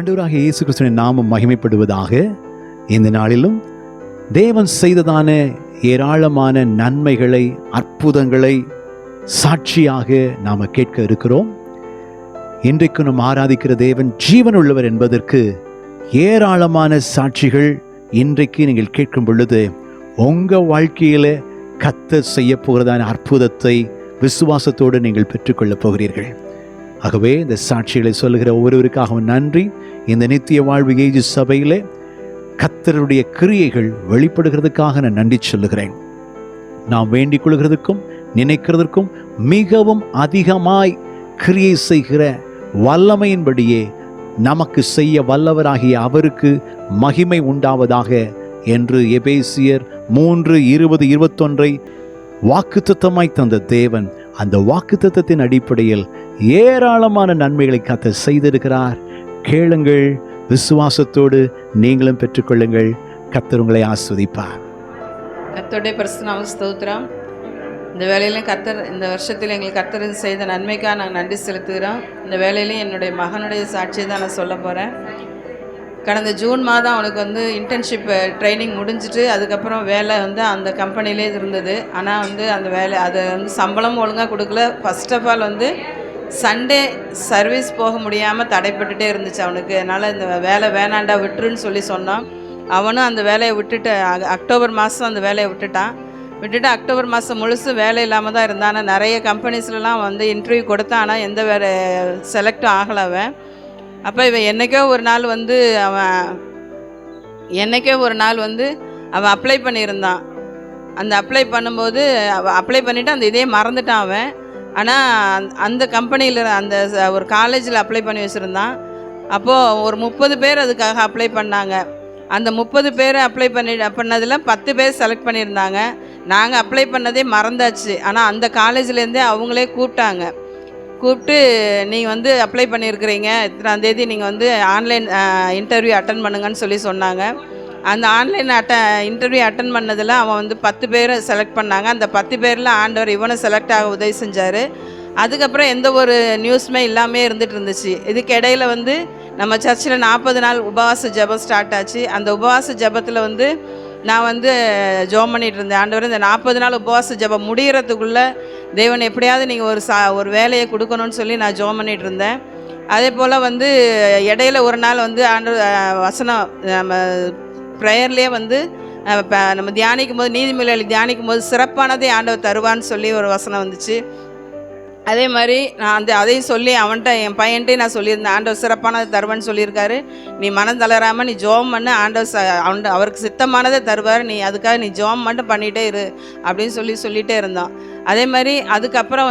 ஆண்டவராகிய இயேசு கிறிஸ்துவின் நாமம் மகிமைப்படுவதாக. இந்த நாளிலும் தேவன் செய்ததான ஏராளமான நன்மைகளை, அற்புதங்களை சாட்சியாக நாம் கேட்க இருக்கிறோம். இன்றைக்கு நாம் ஆராதிக்கிற தேவன் ஜீவன் உள்ளவர் என்பதற்கு ஏராளமான சாட்சிகள் இன்றைக்கு நீங்கள் கேட்கும் பொழுது உங்கள் வாழ்க்கையில் கர்த்தர் செய்ய போகிறதான அற்புதத்தை விசுவாசத்தோடு நீங்கள் பெற்றுக்கொள்ளப் போகிறீர்கள். ஆகவே இந்த சாட்சிகளை சொல்லுகிற ஒவ்வொருவருக்காகவும் நன்றி. இந்த நித்திய வாழ்வு ஏஜு சபையிலே கர்த்தருடைய கிரியைகள் வெளிப்படுகிறதுக்காக நான் நன்றி சொல்லுகிறேன். நாம் வேண்டிக் கொள்கிறதுக்கும் நினைக்கிறதுக்கும் மிகவும் அதிகமாய் கிரியை செய்கிற வல்லமையின்படியே நமக்கு செய்ய வல்லவராகிய அவருக்கு மகிமை உண்டாவதாக என்று எபேசியர் 3:20-21 வாக்குத்தத்தமாய் தந்த தேவன் அந்த வாக்குத்தத்தத்தின் அடிப்படையில் ஏராளமான நன்மைகளை கர்த்தர் செய்திருக்கிறார். கேளுங்கள், விசுவாசத்தோடு நீங்களும் பெற்றுக்கொள்ளுங்கள். கர்த்தர் உங்களை ஆஸ்வதிப்பார். கர்த்தருடைய பரிசுத்த நாமத்துக்கு ஸ்தோத்திரம். இந்த வேலையிலையும் கர்த்தர் இந்த வருஷத்தில் எங்களுக்கு கர்த்தர் செய்த நன்மைக்காக நாங்கள் நன்றி செலுத்துகிறோம். இந்த வேலையிலையும் என்னுடைய மகனுடைய சாட்சியை தான் நான் சொல்ல போகிறேன். கடந்த ஜூன் மாதம் அவனுக்கு இன்டர்ன்ஷிப் ட்ரைனிங் முடிஞ்சிட்டு அதுக்கப்புறம் வேலை அந்த கம்பெனிலே இருந்தது. ஆனால் அந்த வேலை அது சம்பளம் ஒழுங்காக கொடுக்கல. First of all Sunday service போக முடியாமல் தடைப்பட்டுட்டே இருந்துச்சு அவனுக்கு. அதனால் இந்த வேலை வேணாண்டா விட்டுருன்னு சொன்னோம். அவனும் அந்த வேலையை விட்டுட்டு அக்டோபர் மாதம் அந்த வேலையை விட்டுட்டு அக்டோபர் மாதம் முழுசு வேலை இல்லாமல் தான் இருந்தான். ஆனால் நிறைய கம்பெனிஸ்லாம் இன்டர்வியூ கொடுத்தான். ஆனால் எந்த வேறு செலக்டும் ஆகலை அவன். அப்போ இவன் என்றைக்கோ ஒரு நாள் அவன் அப்ளை பண்ணியிருந்தான். அந்த அப்ளை பண்ணும்போது அப்ளை பண்ணிவிட்டு அந்த இதே மறந்துட்டான் அவன். ஆனால் அந்த கம்பெனியில் ஒரு காலேஜில் அப்ளை பண்ணி வச்சுருந்தான். அப்போது ஒரு 30 பேர் அதுக்காக அப்ளை பண்ணாங்க. அந்த 30 பேர் அப்ளை பண்ணதில் 10 பேர் செலக்ட் பண்ணியிருந்தாங்க. நாங்கள் அப்ளை பண்ணதே மறந்தாச்சு. ஆனால் அந்த காலேஜ்லேருந்தே அவங்களே கூப்பிட்டு நீங்கள் அப்ளை பண்ணியிருக்கிறீங்க, இத்தனாம் தேதி நீங்கள் ஆன்லைன் இன்டர்வியூ அட்டன் பண்ணுங்கன்னு சொன்னாங்க. அந்த ஆன்லைன் இன்டர்வியூ அட்டன் பண்ணதில் அவன் 10 பேரை செலக்ட் பண்ணாங்க. அந்த 10 பேரில் ஆண்டவர் இவனை செலக்ட் ஆக உதவி செஞ்சார். அதுக்கப்புறம் எந்த ஒரு நியூஸுமே இல்லாமல் இருந்துச்சு. இதுக்கு இடையில் நம்ம சர்ச்சில் 40 நாள் உபவாச ஜெபம் ஸ்டார்ட் ஆச்சு. அந்த உபவாச ஜெபத்தில் நான் ஜெபம் பண்ணிகிட்டு இருந்தேன். ஆண்டவர் இந்த 40 நாள் உபவாச ஜெபம் முடிகிறதுக்குள்ளே தேவன் எப்படியாவது நீங்கள் ஒரு வேலையை கொடுக்கணும்னு நான் ஜெபம் பண்ணிகிட்டு இருந்தேன். அதே போல் இடையில ஒரு நாள் ஆண்டவர் வசனம் நம்ம ப்ரேயர்லேயே நம்ம தியானிக்கும் போது, நீதிமொழிகளை தியானிக்கும் போது சிறப்பானதை ஆண்டவர் தருவான்னு ஒரு வசனம் வந்துச்சு. அதே மாதிரி நான் அதையும் சொல்லி என் பையன்ட்டையும் நான் சொல்லியிருந்தேன், ஆண்டவர் சிறப்பானதை தருவான்னு சொல்லியிருக்காரு, நீ மனம் தளராமல் நீ ஜெபம் பண்ணு, ஆண்டவர் அவருக்கு சித்தமானதை தருவார், நீ அதுக்காக நீ ஜெபம் மட்டும் பண்ணிகிட்டே இரு அப்படின்னு சொல்லிகிட்டே இருந்தோம். அதே மாதிரி அதுக்கப்புறம்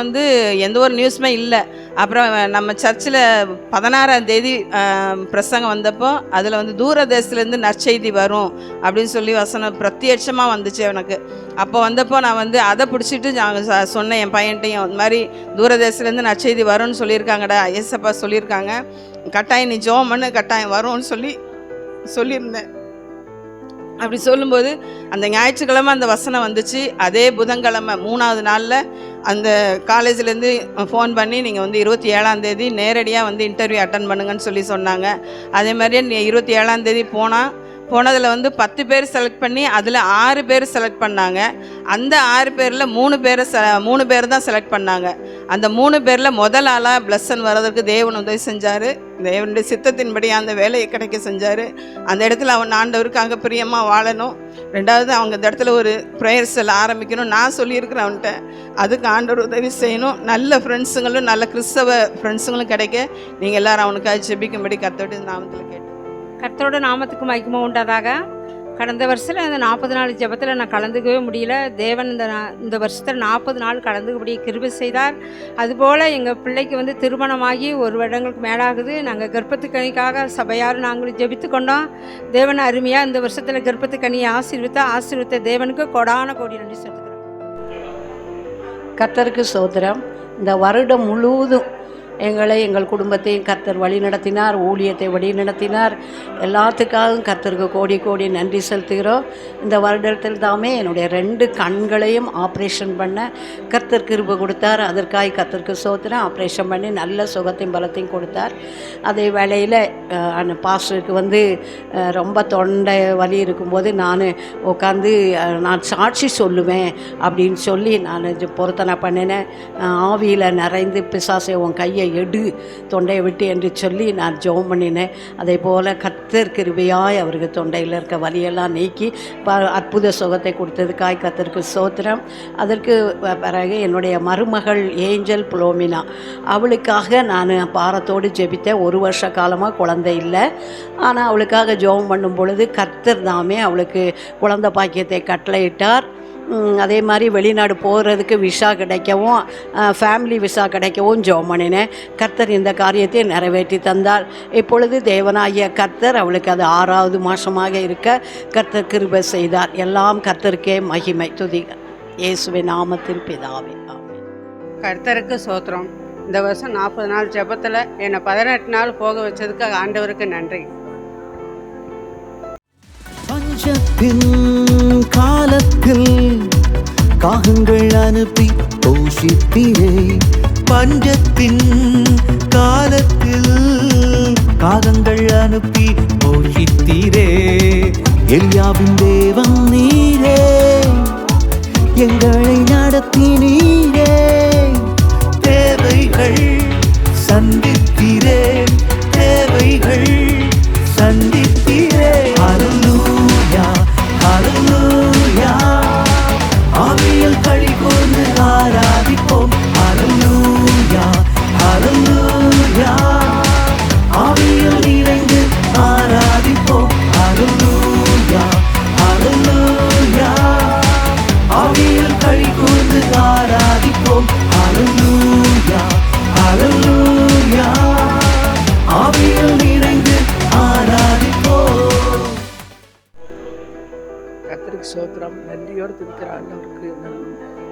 எந்த ஒரு நியூஸுமே இல்லை. அப்புறம் நம்ம சர்ச்சில் 16ஆம் தேதி பிரசங்கம் வந்தப்போ அதில் தூர தேசத்துலேருந்து நற்செய்தி வரும் அப்படின்னு வசனம் பிரத்யட்சமாக வந்துச்சு எனக்கு. அப்போ வந்தப்போ நான் அதை பிடிச்சிட்டு நாங்கள் சொன்னேன் என் பையன்ட்டையும், இந்த மாதிரி தூரதேசத்துலேருந்து நற்செய்தி வரும்னு சொல்லியிருக்காங்கடா, ஏசப்பா சொல்லியிருக்காங்க, கட்டாயம் நீ ஜெபம் பண்ணு, கட்டாயம் வரும்னு சொல்லியிருந்தேன். அப்படி சொல்லும்போது அந்த ஞாயிற்றுக்கிழமை அந்த வசனம் வந்துச்சு. அதே புதன்கிழமை 3ஆவது நாளில் அந்த காலேஜ்லேருந்து ஃபோன் பண்ணி நீங்கள் 27ஆம் தேதி நேரடியாக இன்டர்வியூ அட்டன் பண்ணுங்கன்னு சொன்னாங்க. அதே மாதிரியே 27ஆம் தேதி போனதில் 10 பேர் செலக்ட் பண்ணி அதில் 6 பேர் செலக்ட் பண்ணாங்க. அந்த 6 பேரில் 3 பேர் தான் செலக்ட் பண்ணாங்க. அந்த 3 பேரில் முதல் ஆளாக பிளஸ்ஸன் வர்றதுக்கு தேவன் உதவி செஞ்சார். தேவனுடைய சித்தத்தின்படி அந்த வேலையை கிடைக்க செஞ்சார். அந்த இடத்துல அவன் ஆண்டவருக்கு அங்கே பிரியமாக வாழணும். 2வது அவங்க இந்த இடத்துல ஒரு ப்ரேயர் செல் ஆரம்பிக்கணும் நான் சொல்லியிருக்கிறேன் அவன்கிட்ட. அதுக்கு ஆண்டவர் உதவி செய்யணும். நல்ல ஃப்ரெண்ட்ஸுங்களும் நல்ல கிறிஸ்தவ ஃப்ரெண்ட்ஸுங்களும் கிடைக்க நீங்கள் எல்லோரும் அவனுக்காக ஜெபிக்கும்படி கர்த்தருடைய நாமத்தில் கேட்டு. கர்த்தரோட நாமத்துக்கு மகிமை உண்டாதாக. கடந்த வருஷத்தில் அந்த 40 நாள் ஜெபத்தில் நான் கலந்துக்கவே முடியல. தேவன் இந்த வருஷத்தில் 40 நாள் கலந்துக்கபடி கிருபை செய்தார். அதுபோல் எங்கள் பிள்ளைக்கு திருமணமாகி 1 வருடங்களுக்கு மேலாகுது. நாங்கள் கர்ப்பத்துக்கணிக்காக சபையார் நாங்களும் ஜெபித்து கொண்டோம். தேவன் அருமையாக இந்த வருஷத்தில் கர்ப்பத்துக்கணியை ஆசீர்வித்த தேவனுக்கு கொடான கோடி நன்றி செலுத்துகிறோம். கர்த்தருக்கு ஸ்தோத்திரம். இந்த வருடம் முழுவதும் எங்களை எங்கள் குடும்பத்தையும் கர்த்தர் வழி நடத்தினார், ஊழியத்தை வழி நடத்தினார். எல்லாத்துக்காகவும் கர்த்தருக்கு கோடி கோடி நன்றி செலுத்துகிறோம். இந்த வருடத்தில் தாமே என்னுடைய 2 கண்களையும் ஆப்ரேஷன் பண்ண கர்த்தர் கிருபை கொடுத்தார். அதற்காக கர்த்தருக்கு ஸ்தோத்திரம். ஆப்ரேஷன் பண்ணி நல்ல சுகத்தையும் பலத்தையும் கொடுத்தார். அதே வேளையில் அந்த பாஸ்டருக்கு வந்து ரொம்ப தொண்டை வலி இருக்கும்போது நான் உட்காந்து நான் சாட்சி சொல்லுவேன் அப்படின்னு சொல்லி நான் பொருத்தனை பண்ணினேன். ஆவியில் நிறைந்து பிசாசை உன் கையை எடு தொண்டையை விட்டு என்று சொல்லி நான் ஜெபம் பண்ணினேன். அதே போல் கர்த்தர் கிருபையாய் அவருக்கு தொண்டையில் இருக்க வலியெல்லாம் நீக்கி அற்புத சுகத்தை கொடுத்ததுக்காய் கர்த்தருக்கு ஸ்தோத்திரம். அதற்கு பிறகு என்னுடைய மருமகள் ஏஞ்சல் புலோமினா, அவளுக்காக நான் பாரத்தோடு ஜெபித்தேன். 1 வருஷ காலமாக குழந்தை இல்லை. ஆனால் அவளுக்காக ஜெபம் பண்ணும் பொழுது கர்த்தர் தாமே அவளுக்கு குழந்தை பாக்கியத்தை கட்டளையிட்டார். அதே மாதிரி வெளிநாடு போகிறதுக்கு விசா கிடைக்கவும் ஃபேமிலி விசா கிடைக்கவும் ஜெபம் பண்ணினேன். கர்த்தர் இந்த காரியத்தை நிறைவேற்றி தந்தார். இப்பொழுது தேவனாகிய கர்த்தர் அவளுக்கு அது 6வது மாதமாக இருக்க கர்த்தர் கிருபை செய்தார். எல்லாம் கர்த்தருக்கே மகிமை. துதி இயேசுவின் நாமத்தில் பிதாவே, ஆமென். கர்த்தருக்கு ஸ்தோத்திரம். இந்த வருஷம் 40 நாள் ஜெபத்தில் என்னை 18 நாள் போக வச்சதுக்கு ஆண்டவருக்கு நன்றி. பஞ்சத்தின் காலத்தில் காகங்கள் அனுப்பி போஷித்தீரே. பஞ்சத்தின் காலத்தில் காகங்கள் அனுப்பி போஷித்தீரே. எலியாவின் தேவன் நீரே, எங்களை நடத்தினீரே. தேவைகள் சந்தித்தீரே, தேவைகள் சந்தித்தீரே. ஹல்லேலூயா, ஹல்லேலூயா. ஆவியில் களி கூர்ந்து ஆராதிப்போம். ஹல்லேலூயா, ஹல்லேலூயா. ஆவியில் நிறைந்து ஆராதிப்போம். ஹல்லேலூயா, ஹல்லேலூயா. ஆவியில் களி கூர்ந்து ஆராதிப்போம். ஹல்லேலூயா, ஹல்லேலூயா. ஆவியில் நிறைந்து ஆராதிப்போம். கர்த்தருக்கு ஸ்தோத்திரம். நன்றியோடு துதிக்கிற ஆண்டவருக்கு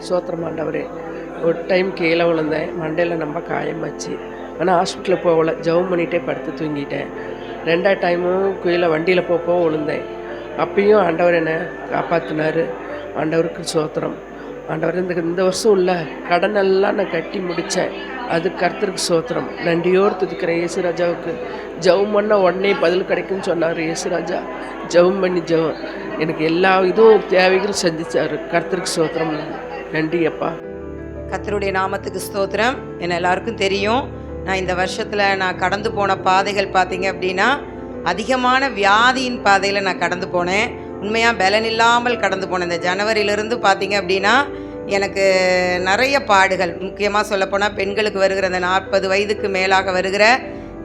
ஸ்தோத்திரம். ஆண்டவரே, ஒரு டைம் கீழே விழுந்தேன், மண்டையில் நம்ம காயமாச்சு. ஆனால் ஹாஸ்பிட்டலில் போகல, ஜெபம் பண்ணிகிட்டே படுத்து தூங்கிட்டேன். 2வது டைமும் கீழே வண்டியில் போக விழுந்தேன். அப்பயும் ஆண்டவர் என்னை காப்பாற்றினார். ஆண்டவருக்கு ஸ்தோத்திரம். ஆண்டவர் இந்த வருஷம் உள்ள கடனெல்லாம் நான் கட்டி முடித்தேன். அது கர்த்தருக்கு ஸ்தோத்திரம். நன்றியோடு துதிக்கிறேன். இயேசுராஜாவுக்கு ஜெபம் பண்ண உடனே பதில் கிடைக்குன்னு சொன்னார். இயேசுராஜா ஜெபம் பண்ணி எனக்கு எல்லா இதுவும் தேவைகளும் செஞ்சிச்சார். கர்த்தருக்கு ஸ்தோத்திரம். நன்றி அப்பா. கர்த்தருடைய நாமத்துக்கு ஸ்தோத்திரம். என்ன எல்லாருக்கும் தெரியும், நான் இந்த வருஷத்தில் நான் கடந்து போன பாதைகள் பார்த்தீங்க அப்படின்னா அதிகமான வியாதியின் பாதையில் நான் கடந்து போனேன். உண்மையாக பலன் இல்லாமல் கடந்து போனேன். இந்த ஜனவரியிலிருந்து பார்த்தீங்க அப்படின்னா எனக்கு நிறைய பாடுகள், முக்கியமாக சொல்லப்போனால் பெண்களுக்கு வருகிற அந்த 40 வயதுக்கு மேலாக வருகிற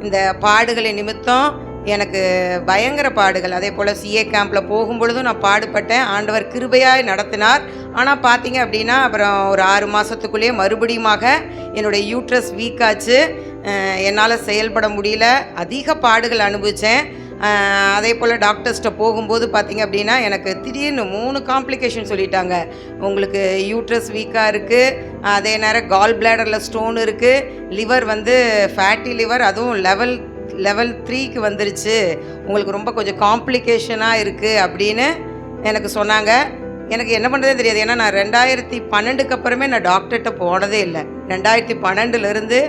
இந்த பாடுகளின் நிமித்தம் எனக்கு பயங்கர பாடுகள். அதே போல் சிஏ கேம்பில் போகும்பொழுதும் நான் பாடுபட்டேன். ஆண்டவர் கிருபையாய் நடத்தினார். ஆனால் பார்த்தீங்க அப்படின்னா அப்புறம் ஒரு 6 மாதத்துக்குள்ளேயே மறுபடியுமாக என்னுடைய யூட்ரஸ் வீக்காச்சு. என்னால் செயல்பட முடியல. அதிக பாடுகள் அனுபவித்தேன். அதே போல் டாக்டர்ஸ்கிட்ட போகும்போது பார்த்திங்க அப்படின்னா எனக்கு திடீர்னு 3 காம்ப்ளிகேஷன் சொல்லிட்டாங்க. உங்களுக்கு யூட்ரஸ் வீக்காக இருக்குது, அதே நேரம் கால் பிளாடரில் ஸ்டோன் இருக்குது, லிவர் வந்து ஃபேட்டி லிவர், அதுவும் லெவல் 3க்கு வந்துருச்சு, உங்களுக்கு ரொம்ப கொஞ்சம் காம்ப்ளிகேஷனாக இருக்குது அப்படின்னு எனக்கு சொன்னாங்க. எனக்கு என்ன பண்ணுறதே தெரியாது. ஏன்னா நான் 2012க்கு அப்புறமே நான் டாக்டர்கிட்ட போனதே இல்லை. 2012லேருந்து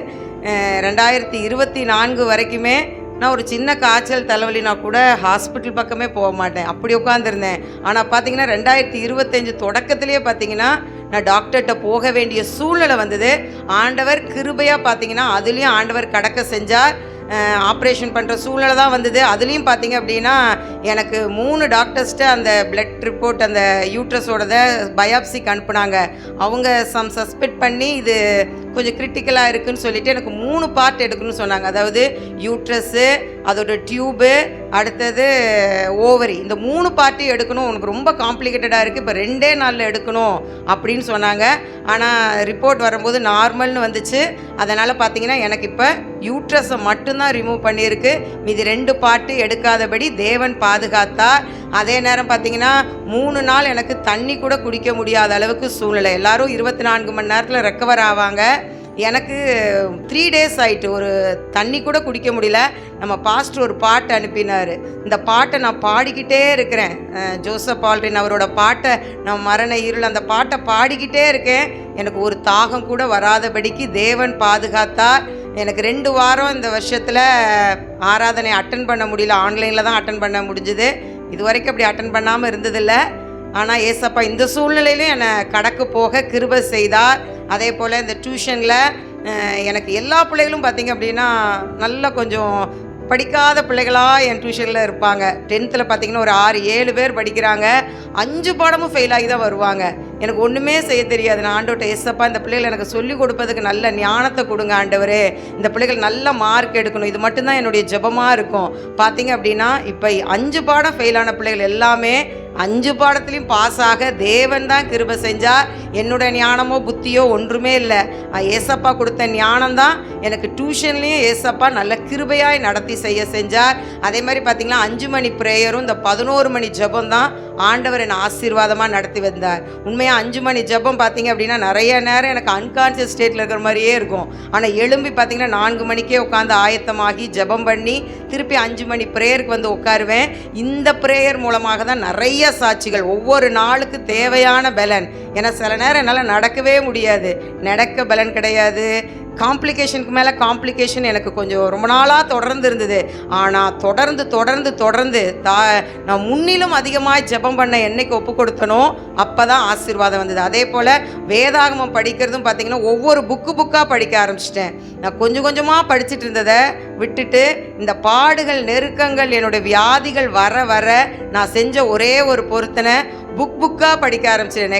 2024 வரைக்குமே நான் ஒரு சின்ன காய்ச்சல் தலைவலினா கூட ஹாஸ்பிட்டல் பக்கமே போக மாட்டேன், அப்படி உட்காந்துருந்தேன். ஆனால் பார்த்தீங்கன்னா 2025 தொடக்கத்திலேயே பார்த்தீங்கன்னா நான் டாக்டர்கிட்ட போக வேண்டிய சூழ்நிலை வந்தது. ஆண்டவர் கிருபையாக பார்த்தீங்கன்னா அதுலேயும் ஆண்டவர் கடக்க செஞ்சார். ஆப்ரேஷன் பண்ணுற சூழ்நிலை தான் வந்தது. அதுலேயும் பார்த்தீங்க அப்படின்னா எனக்கு 3 டாக்டர்ஸ்ட்டு அந்த பிளட் ரிப்போர்ட் அந்த யூட்ரஸோடத பயாப்சிக்கு அனுப்புனாங்க. அவங்க சஸ்பெக்ட் பண்ணி இது கொஞ்சம் கிரிட்டிக்கலாக இருக்குதுன்னு சொல்லிவிட்டு எனக்கு 3 பார்ட் எடுக்கணும்னு சொன்னாங்க. அதாவது யூட்ரஸ்ஸு, அதோட டியூபு, அடுத்தது ஓவரி, இந்த 3 பார்ட்டையும் எடுக்கணும், உனக்கு ரொம்ப காம்ப்ளிகேட்டடாக இருக்குது, இப்போ 2 நாளில் எடுக்கணும் அப்படின்னு சொன்னாங்க. ஆனால் ரிப்போர்ட் வரும்போது நார்மல்னு வந்துச்சு. அதனால் பார்த்தீங்கன்னா எனக்கு இப்போ யூட்ரஸை மட்டும்தான் ரிமூவ் பண்ணியிருக்கு. மீதி 2 பார்ட்டு எடுக்காதபடி தேவன் பாதுகாத்தார். அதே நேரம் பார்த்தீங்கன்னா 3 நாள் எனக்கு தண்ணி கூட குடிக்க முடியாத அளவுக்கு சூழ்நிலை. எல்லோரும் 24 மணி நேரத்தில் ரெக்கவர் ஆவாங்க. எனக்கு 3 days ஆயிட்டு, ஒரு தண்ணி கூட குடிக்க முடியல. நம்ம பாஸ்டர் ஒரு பாட்டு அனுப்பினார். இந்த பாட்டை நான் பாடிக்கிட்டே இருக்கிறேன். ஜோசப் ஆல்ரின் அவரோட பாட்டை, நான் மரண இருள் அந்த பாட்டை பாடிக்கிட்டே இருக்கேன். எனக்கு ஒரு தாகம் கூட வராதபடிக்கு தேவன் பாதுகாத்தார். எனக்கு 2 வாரம் இந்த வருஷத்தில் ஆராதனை அட்டன் பண்ண முடியல. ஆன்லைனில் தான் அட்டன் பண்ண முடிஞ்சுது. இது வரைக்கும் அப்படி அட்டன் பண்ணாமல் இருந்ததில்லை. ஆனால் ஏசப்பா இந்த சூழ்நிலையிலும் என்னை கடக்கு போக கிருபை செய்தார். அதே போல் இந்த டியூஷனில் எனக்கு எல்லா பிள்ளைகளும் பார்த்திங்க அப்படின்னா நல்லா கொஞ்சம் படிக்காத பிள்ளைகளாக என் டியூஷனில் இருப்பாங்க. 10th பார்த்திங்கன்னா ஒரு 6-7 பேர் படிக்கிறாங்க. 5 பாடமும் ஃபெயில் ஆகி தான் வருவாங்க. எனக்கு ஒன்றுமே செய்ய தெரியாது. நான் ஆண்டவர்கிட்ட, ஏசப்பா இந்த பிள்ளைகள் எனக்கு சொல்லிக் கொடுப்பதுக்கு நல்ல ஞானத்தை கொடுங்க ஆண்டவரே, இந்த பிள்ளைகள் நல்ல மார்க் எடுக்கணும், இது மட்டும்தான் என்னுடைய ஜெபமாக இருக்கும். பார்த்திங்க அப்படின்னா இப்போ 5 பாடம் ஃபெயிலான பிள்ளைகள் எல்லாமே 5 பாடத்துலையும் பாஸ் ஆக தேவன் தான் கிருபை செஞ்சார். என்னோட ஞானமோ புத்தியோ ஒன்றுமே இல்லை. ஏசப்பா கொடுத்த ஞானம்தான் எனக்கு டியூஷன்லேயும் ஏசப்பா நல்ல கிருபையாய் நடத்தி செய்ய செஞ்சார். அதே மாதிரி பார்த்திங்கன்னா 5 மணி ப்ரேயரும் இந்த 11 மணி ஜெபம் தான் ஆண்டவர் என்னை ஆசீர்வாதமாக நடத்தி வந்தார். உண்மையாக 5 மணி ஜெபம் பார்த்திங்க அப்படின்னா நிறைய நேரம் எனக்கு அன்கான்ஷியஸ் ஸ்டேட்டில் இருக்கிற மாதிரியே இருக்கும். ஆனால் எழும்பி பார்த்திங்கன்னா 4 மணிக்கே உட்காந்து ஆயத்தமாகி ஜெபம் பண்ணி திருப்பி 5 மணி ப்ரேயருக்கு வந்து உட்காருவேன். இந்த ப்ரேயர் மூலமாக தான் நிறைய சாட்சிகள், ஒவ்வொரு நாளுக்கு தேவையான பலன். ஏன்னா சில நேரம் என்னால் நடக்கவே முடியாது, நடக்க பலன் கிடையாது. காம்ப்ளிகேஷனுக்கு மேலே காம்ப்ளிகேஷன் எனக்கு கொஞ்சம் ரொம்ப நாளாக தொடர்ந்து இருந்தது. ஆனால் தொடர்ந்து நான் முன்னிலும் அதிகமாக ஜெபம் பண்ண என்னைக்கு ஒப்பு கொடுத்தனோ அப்போ தான் ஆசீர்வாதம் வந்தது. அதே போல் வேதாகமம் படிக்கிறதும் பார்த்திங்கன்னா ஒவ்வொரு புக்காக படிக்க ஆரம்பிச்சிட்டேன். நான் கொஞ்சமாக படிச்சுட்டு இருந்ததை விட்டுட்டு இந்த பாடுகள், நெருக்கங்கள், என்னுடைய வியாதிகள் வர நான் செஞ்ச ஒரே ஒரு பொருத்தனை, புக்காக படிக்க ஆரம்பிச்சிடுவேன்.